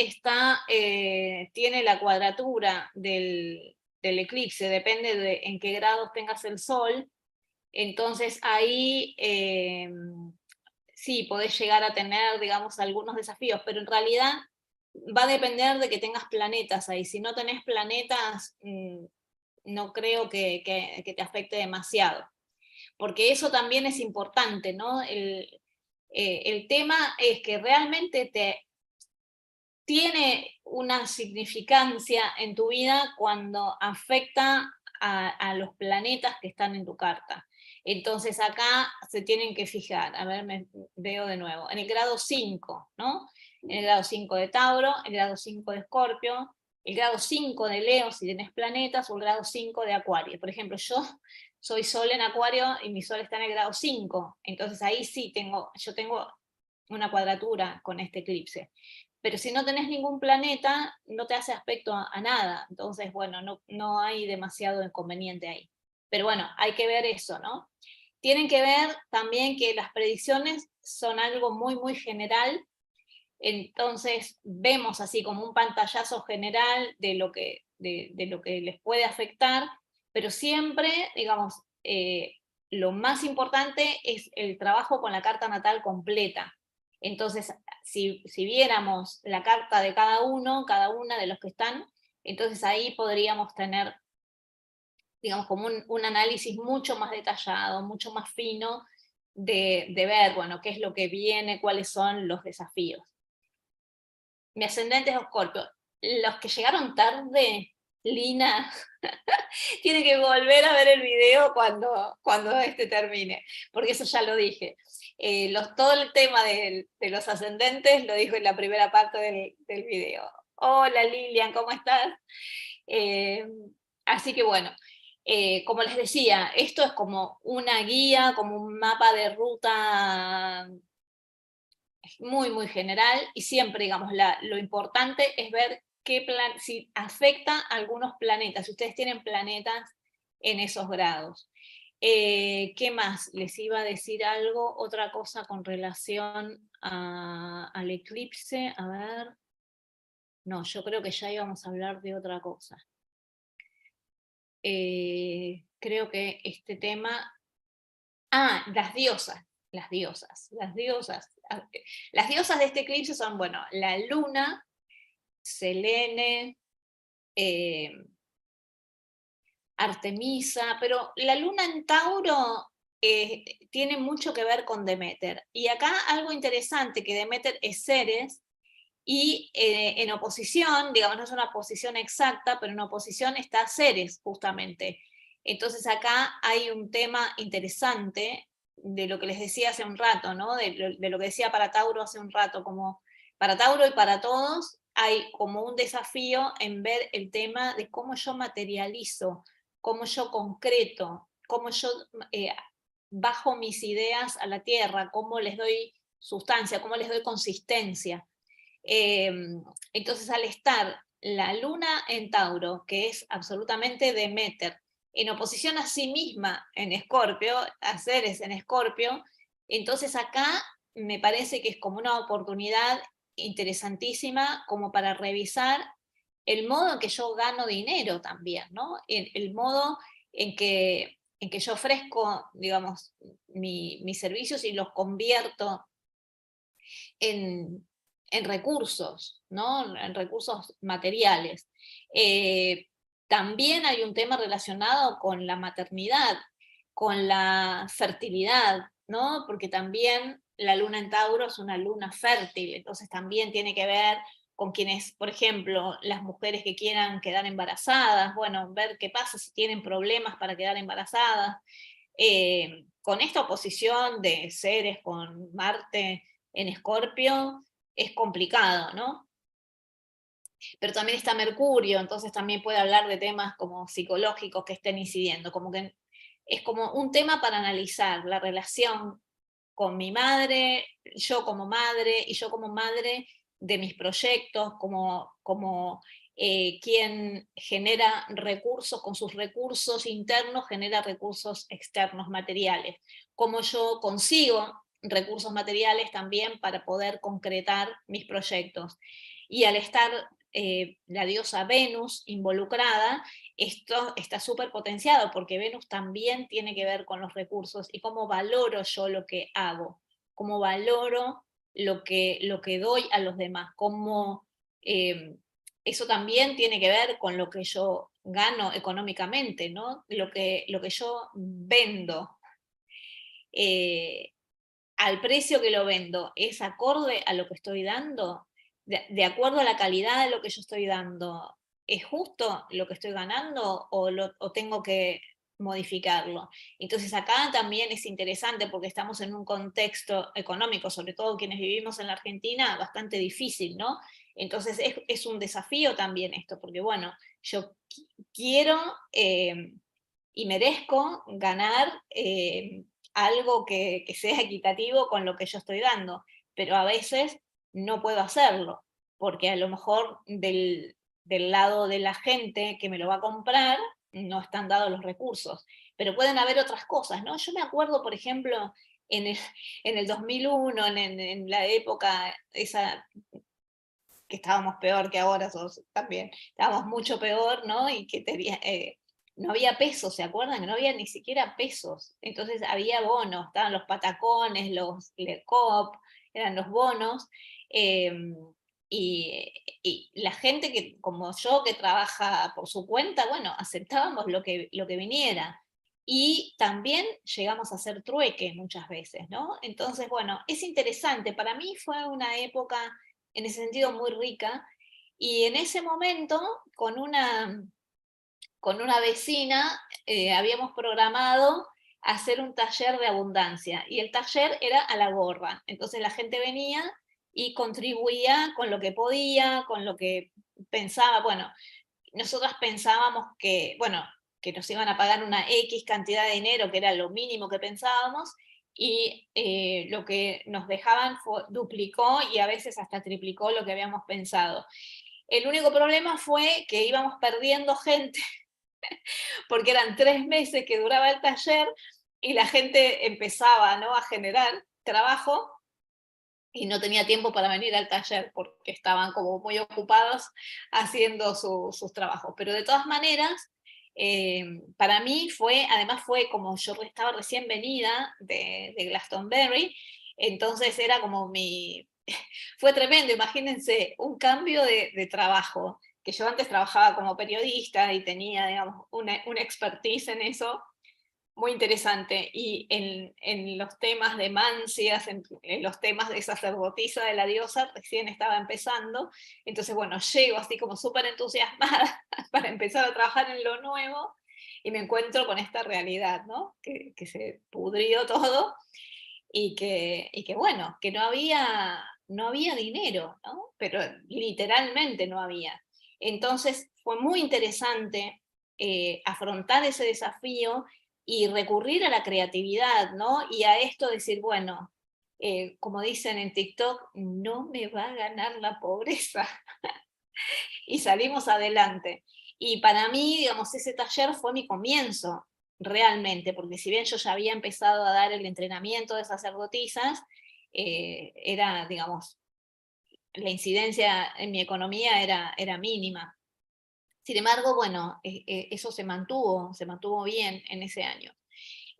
tiene la cuadratura del eclipse, depende de en qué grados tengas el sol. Entonces ahí sí podés llegar a tener, digamos, algunos desafíos, pero en realidad va a depender de que tengas planetas ahí. Si no tenés planetas, no creo que te afecte demasiado, porque eso también es importante, ¿no? El tema es que realmente tiene una significancia en tu vida cuando afecta a los planetas que están en tu carta. Entonces acá se tienen que fijar, a ver, me veo de nuevo, en el grado 5, ¿no? En el grado 5 de Tauro, el grado 5 de Escorpio, el grado 5 de Leo si tienes planetas, o el grado 5 de Acuario. Por ejemplo, yo soy Sol en Acuario y mi Sol está en el grado 5, entonces ahí sí yo tengo una cuadratura con este eclipse. Pero si no tenés ningún planeta, no te hace aspecto a nada. Entonces, bueno, no hay demasiado inconveniente ahí. Pero bueno, hay que ver eso, ¿no? Tienen que ver también que las predicciones son algo muy, muy general. Entonces, vemos así como un pantallazo general de lo que les puede afectar, pero siempre, digamos, lo más importante es el trabajo con la carta natal completa. Entonces, si viéramos la carta de cada una de los que están, entonces ahí podríamos tener, digamos, como un análisis mucho más detallado, mucho más fino de ver, bueno, qué es lo que viene, cuáles son los desafíos. Mi ascendente es Escorpio. Los que llegaron tarde, Lina, tienen que volver a ver el video cuando este termine, porque eso ya lo dije. Todo el tema de los ascendentes lo dijo en la primera parte del video. Hola Lilian, ¿cómo estás? Eh, Así que bueno, como les decía, esto es como una guía, como un mapa de ruta muy, muy general, y siempre, digamos, lo importante es ver si afecta a algunos planetas, si ustedes tienen planetas en esos grados. ¿Qué más? Les iba a decir algo, otra cosa con relación al eclipse, a ver. No, yo creo que ya íbamos a hablar de otra cosa. Creo que este tema... Ah, las diosas, las diosas, las diosas. Las diosas de este eclipse son, bueno, la luna, Selene, eh, Artemisa, pero la luna en Tauro tiene mucho que ver con Deméter. Y acá algo interesante, que Deméter es Ceres, y en oposición, digamos, no es una posición exacta, pero en oposición está Ceres, justamente. Entonces acá hay un tema interesante de lo que les decía hace un rato, ¿no? De lo que decía para Tauro hace un rato, como para Tauro y para todos hay como un desafío en ver el tema de cómo yo materializo, cómo yo concreto, cómo yo bajo mis ideas a la tierra, cómo les doy sustancia, cómo les doy consistencia. Entonces, al estar la luna en Tauro, que es absolutamente Deméter, en oposición a sí misma en Escorpio, a Ceres en Escorpio, entonces acá me parece que es como una oportunidad interesantísima como para revisar el modo en que yo gano dinero también, ¿no? El modo en que yo ofrezco, digamos, mis servicios y los convierto en, en recursos, ¿no? En recursos materiales. También hay un tema relacionado con la maternidad, con la fertilidad, ¿no? Porque también la luna en Tauro es una luna fértil, entonces también tiene que ver con quienes, por ejemplo, las mujeres que quieran quedar embarazadas, bueno, ver qué pasa si tienen problemas para quedar embarazadas. Con esta oposición de Ceres con Marte en Escorpio, es complicado, ¿no? Pero también está Mercurio, entonces también puede hablar de temas como psicológicos que estén incidiendo, como que es como un tema para analizar la relación con mi madre, yo como madre, y yo como madre de mis proyectos, como quien genera recursos, con sus recursos internos genera recursos externos materiales, como yo consigo recursos materiales también para poder concretar mis proyectos. Y al estar la diosa Venus involucrada, esto está súper potenciado porque Venus también tiene que ver con los recursos y cómo valoro yo lo que hago, cómo valoro lo que doy a los demás, cómo eso también tiene que ver con lo que yo gano económicamente, ¿no? Lo que yo vendo. Al precio que lo vendo, ¿es acorde a lo que estoy dando? De acuerdo a la calidad de lo que yo estoy dando, ¿es justo lo que estoy ganando o tengo que modificarlo? Entonces acá también es interesante porque estamos en un contexto económico, sobre todo quienes vivimos en la Argentina, bastante difícil, ¿no? Entonces es un desafío también esto, porque bueno, yo quiero y merezco ganar algo que sea equitativo con lo que yo estoy dando, pero a veces no puedo hacerlo, porque a lo mejor del lado de la gente que me lo va a comprar no están dados los recursos, pero pueden haber otras cosas, ¿no? Yo me acuerdo, por ejemplo, en el, en el 2001, en la época esa que estábamos peor que ahora también, estábamos mucho peor, ¿no? Y que no había pesos, ¿se acuerdan? Que no había ni siquiera pesos. Entonces había bonos, estaban los patacones, los LECOP, eran los bonos. eh, y la gente que, como yo, que trabaja por su cuenta, bueno, aceptábamos lo que viniera. Y también llegamos a hacer trueque muchas veces, ¿no? Entonces, bueno, es interesante. Para mí fue una época en ese sentido muy rica, y en ese momento con una vecina habíamos programado hacer un taller de abundancia, y el taller era a la gorra, entonces la gente venía y contribuía con lo que podía, con lo que pensaba, bueno, nosotras pensábamos que, bueno, que nos iban a pagar una X cantidad de dinero, que era lo mínimo que pensábamos, y lo que nos dejaban duplicó y a veces hasta triplicó lo que habíamos pensado. El único problema fue que íbamos perdiendo gente, porque eran 3 meses que duraba el taller, y la gente empezaba, ¿no?, a generar trabajo, y no tenía tiempo para venir al taller porque estaban como muy ocupados haciendo sus trabajos. Pero de todas maneras, para mí además fue como yo estaba recién venida de Glastonbury, entonces era como fue tremendo, imagínense, un cambio de trabajo, que yo antes trabajaba como periodista y tenía, digamos, una expertise en eso, muy interesante. Y en los temas de mancias, en los temas de sacerdotisa de la diosa, recién estaba empezando. Entonces, bueno, llego así como súper entusiasmada para empezar a trabajar en lo nuevo, y me encuentro con esta realidad, ¿no? Que se pudrió todo, y que bueno, que no había dinero, ¿no? Pero literalmente no había. Entonces fue muy interesante afrontar ese desafío y recurrir a la creatividad, ¿no? Y a esto decir, bueno, como dicen en TikTok, no me va a ganar la pobreza. Y salimos adelante. Y para mí, digamos, ese taller fue mi comienzo, realmente, porque si bien yo ya había empezado a dar el entrenamiento de sacerdotisas, era, digamos, la incidencia en mi economía era mínima. Sin embargo, bueno, eso se mantuvo bien en ese año.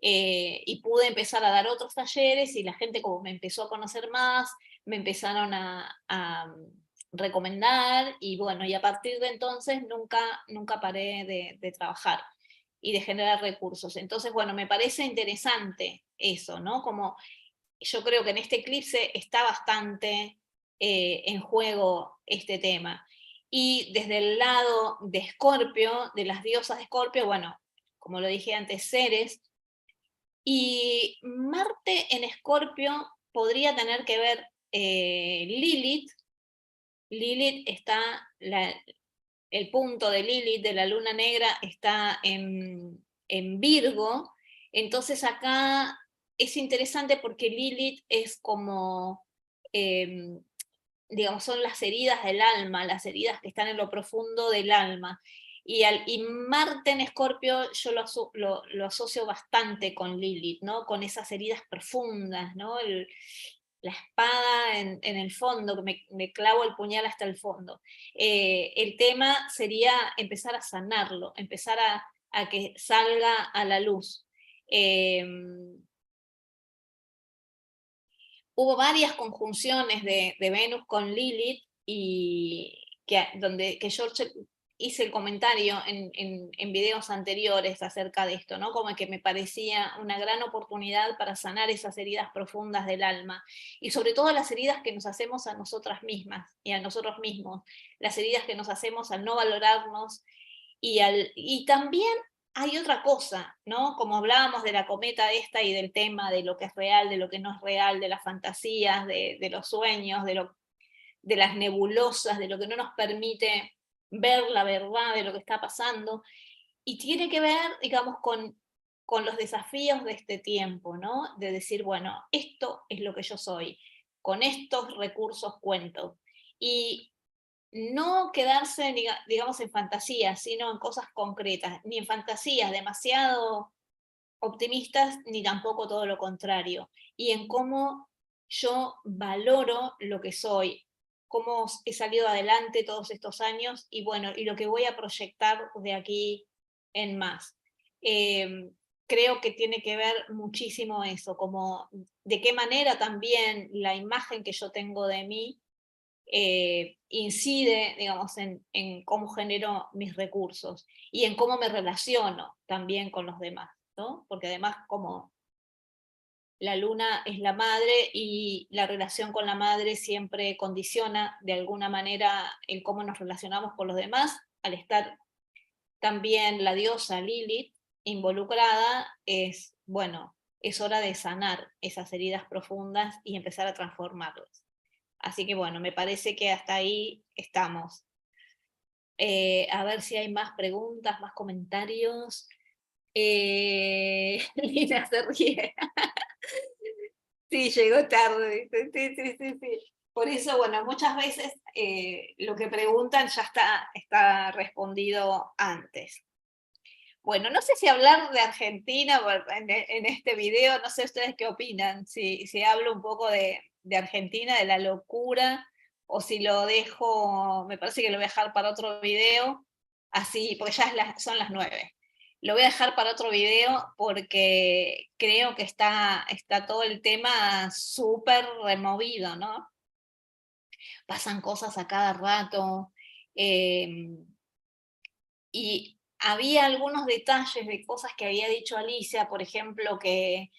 Y pude empezar a dar otros talleres y la gente como me empezó a conocer más, me empezaron a recomendar y bueno, y a partir de entonces nunca paré de trabajar y de generar recursos. Entonces, bueno, me parece interesante eso, ¿no? Como yo creo que en este eclipse está bastante en juego este tema. Y desde el lado de Escorpio, de las diosas de Escorpio, bueno, como lo dije antes, Ceres, y Marte en Escorpio podría tener que ver Lilith. Lilith está, el punto de Lilith, de la luna negra, está en Virgo. Entonces acá es interesante porque Lilith es como, digamos, son las heridas del alma, las heridas que están en lo profundo del alma. Y Marte en Escorpio yo lo asocio bastante con Lilith, ¿no? Con esas heridas profundas, ¿no? La espada en el fondo, que me clavo el puñal hasta el fondo. El tema sería empezar a sanarlo, empezar a que salga a la luz. Hubo varias conjunciones de Venus con Lilith y que yo hice el comentario en videos anteriores acerca de esto, ¿no? Como que me parecía una gran oportunidad para sanar esas heridas profundas del alma y sobre todo las heridas que nos hacemos a nosotras mismas y a nosotros mismos, las heridas que nos hacemos al no valorarnos y también hay otra cosa, ¿no? Como hablábamos de la cometa esta y del tema de lo que es real, de lo que no es real, de las fantasías, de los sueños, de las nebulosas, de lo que no nos permite ver la verdad de lo que está pasando. Y tiene que ver, digamos, con los desafíos de este tiempo, ¿no? De decir, bueno, esto es lo que yo soy, con estos recursos cuento. Y no quedarse, digamos, en fantasías, sino en cosas concretas, ni en fantasías demasiado optimistas, ni tampoco todo lo contrario, y en cómo yo valoro lo que soy, cómo he salido adelante todos estos años, y bueno, y lo que voy a proyectar de aquí en más. Creo que tiene que ver muchísimo eso, como de qué manera también la imagen que yo tengo de mí incide, digamos, en cómo genero mis recursos y en cómo me relaciono también con los demás, ¿no? Porque además como la luna es la madre y la relación con la madre siempre condiciona de alguna manera en cómo nos relacionamos con los demás, al estar también la diosa Lilith involucrada, es, bueno, es hora de sanar esas heridas profundas y empezar a transformarlas. Así que bueno, me parece que hasta ahí estamos. A ver si hay más preguntas, más comentarios. Lina se ríe. Sí, llegó tarde. Sí. Por eso, bueno, muchas veces lo que preguntan ya está respondido antes. Bueno, no sé si hablar de Argentina en este video, no sé ustedes qué opinan, si hablo un poco de Argentina, de la locura, o si lo dejo, me parece que lo voy a dejar para otro video, así, porque ya son las 9. Lo voy a dejar para otro video porque creo que está todo el tema súper removido, ¿no? Pasan cosas a cada rato, y había algunos detalles de cosas que había dicho Alicia, por ejemplo, que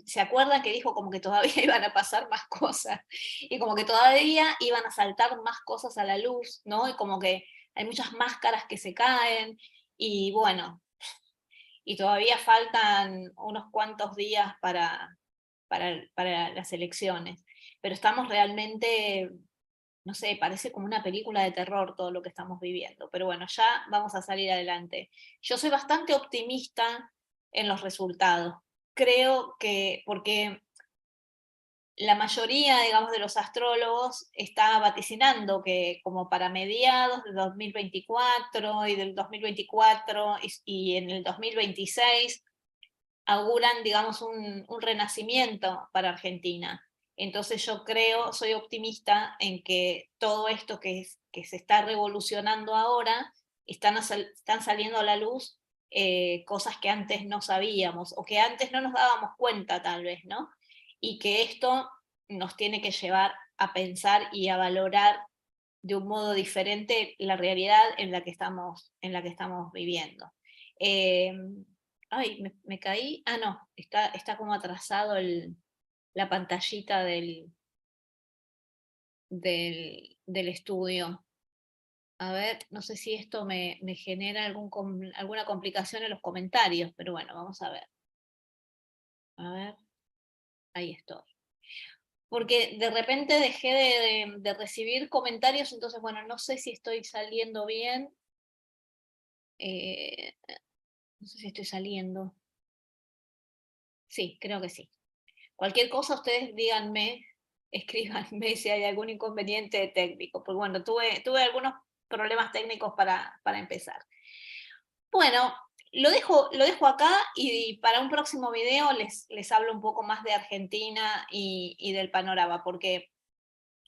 se acuerdan que dijo como que todavía iban a pasar más cosas, y como que todavía iban a saltar más cosas a la luz, ¿no? Y como que hay muchas máscaras que se caen, y bueno, y todavía faltan unos cuantos días para las elecciones, pero estamos realmente, no sé, parece como una película de terror todo lo que estamos viviendo, pero bueno, ya vamos a salir adelante. Yo soy bastante optimista en los resultados. Creo que, porque la mayoría, digamos, de los astrólogos está vaticinando que como para mediados de 2024 y del 2024 y en el 2026 auguran, digamos, un renacimiento para Argentina. Entonces yo creo, soy optimista en que todo esto que se está revolucionando ahora, están saliendo a la luz cosas que antes no sabíamos, o que antes no nos dábamos cuenta tal vez, ¿no? Y que esto nos tiene que llevar a pensar y a valorar de un modo diferente la realidad en la que estamos viviendo. Ay, me caí. Ah, no, está como atrasado la pantallita del estudio. A ver, no sé si esto me genera alguna complicación en los comentarios, pero bueno, vamos a ver. A ver, ahí estoy. Porque de repente dejé de recibir comentarios, entonces, bueno, no sé si estoy saliendo bien. No sé si estoy saliendo. Sí, creo que sí. Cualquier cosa ustedes díganme, escríbanme si hay algún inconveniente técnico, porque bueno, tuve algunos problemas técnicos para empezar. Bueno, lo dejo acá y para un próximo video les hablo un poco más de Argentina y del panorama, porque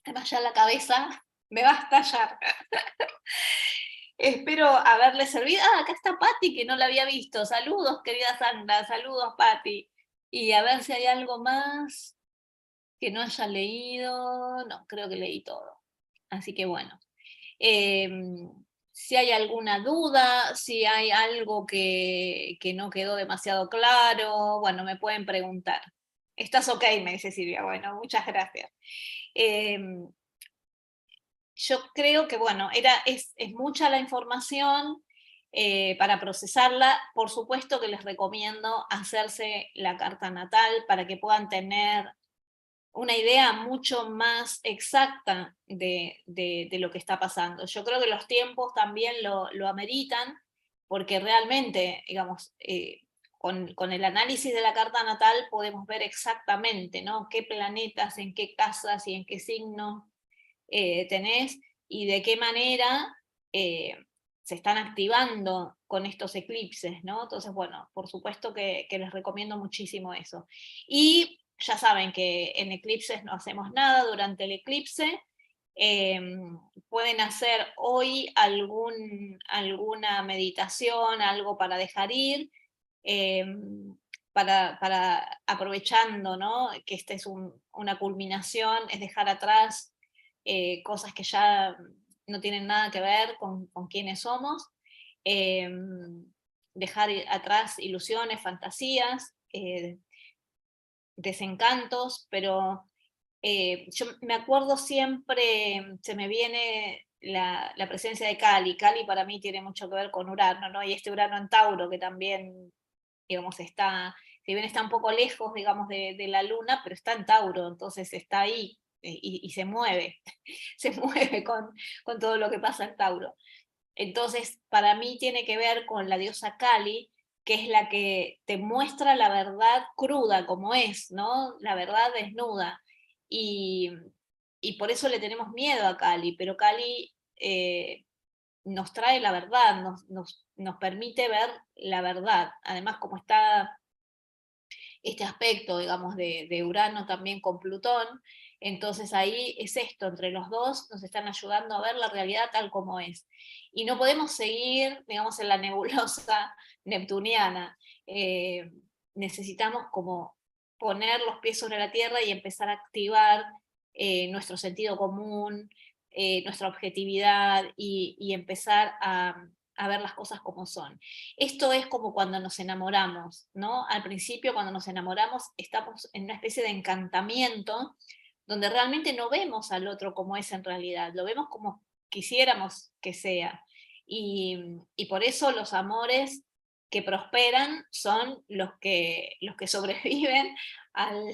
además ya la cabeza me va a estallar. Espero haberles servido. Ah, acá está Patti, que no la había visto. Saludos, querida Sandra, saludos, Patti. Y a ver si hay algo más que no haya leído. No, creo que leí todo. Así que bueno. Si hay alguna duda, si hay algo que no quedó demasiado claro, bueno, me pueden preguntar. ¿Estás ok? Me dice Silvia. Bueno, muchas gracias. Yo creo que, bueno, es mucha la información para procesarla. Por supuesto que les recomiendo hacerse la carta natal para que puedan tener una idea mucho más exacta de lo que está pasando. Yo creo que los tiempos también lo ameritan, porque realmente, digamos, con el análisis de la carta natal podemos ver exactamente, ¿no? Qué planetas, en qué casas y en qué signos tenés y de qué manera se están activando con estos eclipses, ¿no? Entonces, bueno, por supuesto que les recomiendo muchísimo eso. Y ya saben que en eclipses no hacemos nada durante el eclipse. Eh, Pueden hacer hoy alguna meditación, algo para dejar ir, eh, aprovechando, ¿no? Que esta es una culminación, es dejar atrás cosas que ya no tienen nada que ver con quiénes somos, eh, dejar atrás ilusiones, fantasías, desencantos, pero yo me acuerdo siempre, se me viene la presencia de Cali. Cali para mí tiene mucho que ver con Urano, ¿no? Y este Urano en Tauro que también, digamos, está, si bien está un poco lejos, digamos, de la Luna, pero está en Tauro, entonces está ahí y se mueve, se mueve con todo lo que pasa en Tauro. Entonces, para mí tiene que ver con la diosa Kali, que es la que te muestra la verdad cruda como es, ¿no? La verdad desnuda. Y, y por eso le tenemos miedo a Kali, pero Kali nos trae la verdad, nos permite ver la verdad. Además, como está este aspecto, digamos, de Urano también con Plutón, entonces ahí es esto, entre los dos nos están ayudando a ver la realidad tal como es. Y no podemos seguir, digamos, en la nebulosa neptuniana. Necesitamos como poner los pies sobre la tierra y empezar a activar nuestro sentido común, nuestra objetividad y empezar a ver las cosas como son. Esto es como cuando nos enamoramos, ¿no? Al principio, cuando nos enamoramos, estamos en una especie de encantamiento donde realmente no vemos al otro como es en realidad, lo vemos como quisiéramos que sea. Y por eso los amores que prosperan son los que sobreviven al,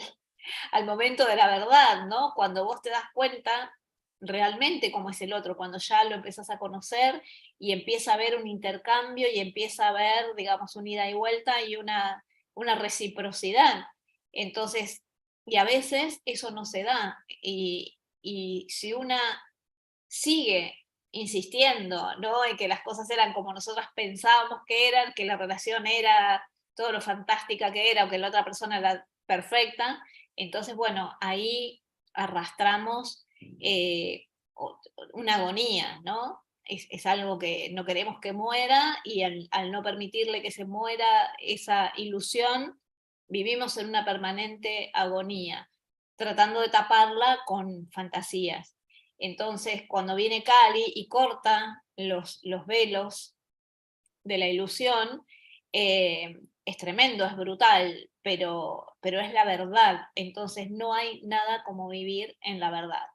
al momento de la verdad, ¿no? Cuando vos te das cuenta realmente cómo es el otro, cuando ya lo empezás a conocer y empieza a haber un intercambio y empieza a haber, digamos, un ida y vuelta y una reciprocidad. Entonces, y a veces eso no se da. Y si una sigue insistiendo, ¿no?, en que las cosas eran como nosotras pensábamos que eran, que la relación era todo lo fantástica que era, o que la otra persona era perfecta, entonces, bueno, ahí arrastramos una agonía, ¿no? Es algo que no queremos que muera, y al no permitirle que se muera esa ilusión, vivimos en una permanente agonía, tratando de taparla con fantasías. Entonces, cuando viene Kali y corta los velos de la ilusión, es tremendo, es brutal, pero es la verdad. Entonces, no hay nada como vivir en la verdad.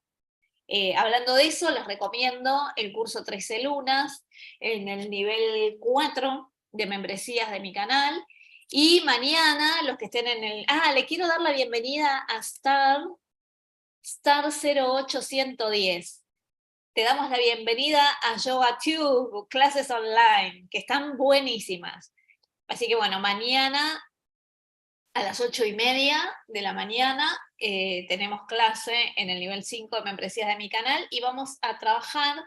Hablando de eso, les recomiendo el curso 13 lunas, en el nivel 4 de membresías de mi canal. Y mañana, los que estén en el... le quiero dar la bienvenida a Star 08110. Te damos la bienvenida a YogaTube, clases online, que están buenísimas. Así que bueno, mañana a las 8:30 de la mañana tenemos clase en el nivel 5 de membresías de mi canal, y vamos a trabajar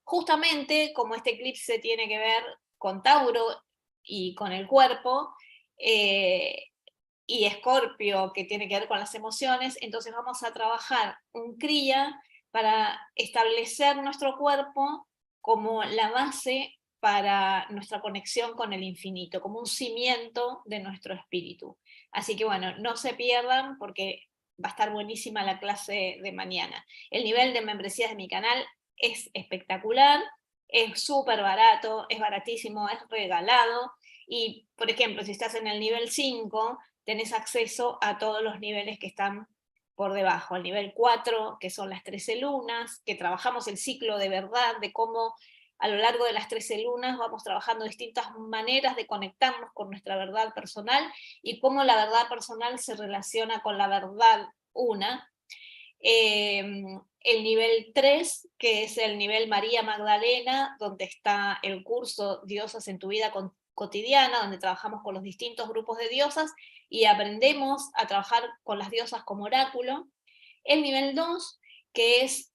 justamente como este eclipse tiene que ver con Tauro y con el cuerpo, y Escorpio, que tiene que ver con las emociones. Entonces vamos a trabajar un Kriya para establecer nuestro cuerpo como la base para nuestra conexión con el infinito, como un cimiento de nuestro espíritu. Así que bueno, no se pierdan, porque va a estar buenísima la clase de mañana. El nivel de membresías de mi canal es espectacular, es súper barato, es baratísimo, es regalado. Y, por ejemplo, si estás en el nivel 5, tenés acceso a todos los niveles que están por debajo. Al nivel 4, que son las 13 lunas, que trabajamos el ciclo de verdad, de cómo a lo largo de las 13 lunas vamos trabajando distintas maneras de conectarnos con nuestra verdad personal, y cómo la verdad personal se relaciona con la verdad una. El nivel 3, que es el nivel María Magdalena, donde está el curso Diosas en tu vida cotidiana, donde trabajamos con los distintos grupos de diosas y aprendemos a trabajar con las diosas como oráculo. El nivel 2, que es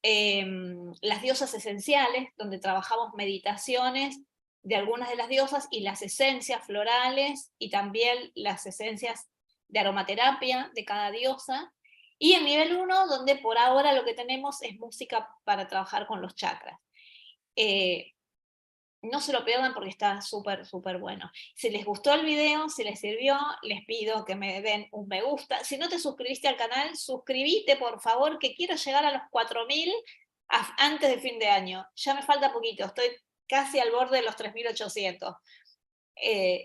las diosas esenciales, donde trabajamos meditaciones de algunas de las diosas y las esencias florales, y también las esencias de aromaterapia de cada diosa. Y el nivel 1, donde por ahora lo que tenemos es música para trabajar con los chakras. No se lo pierdan, porque está súper, súper bueno. Si les gustó el video, si les sirvió, les pido que me den un me gusta. Si no te suscribiste al canal, suscríbete, por favor, que quiero llegar a los 4000 antes de fin de año. Ya me falta poquito, estoy casi al borde de los 3800.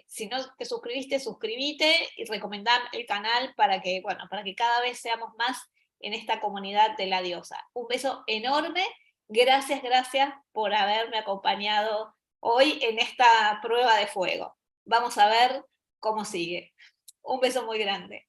Si no te suscribiste, suscríbete y recomendá el canal para que, bueno, para que cada vez seamos más en esta comunidad de la diosa. Un beso enorme. Gracias, gracias por haberme acompañado hoy en esta prueba de fuego. Vamos a ver cómo sigue. Un beso muy grande.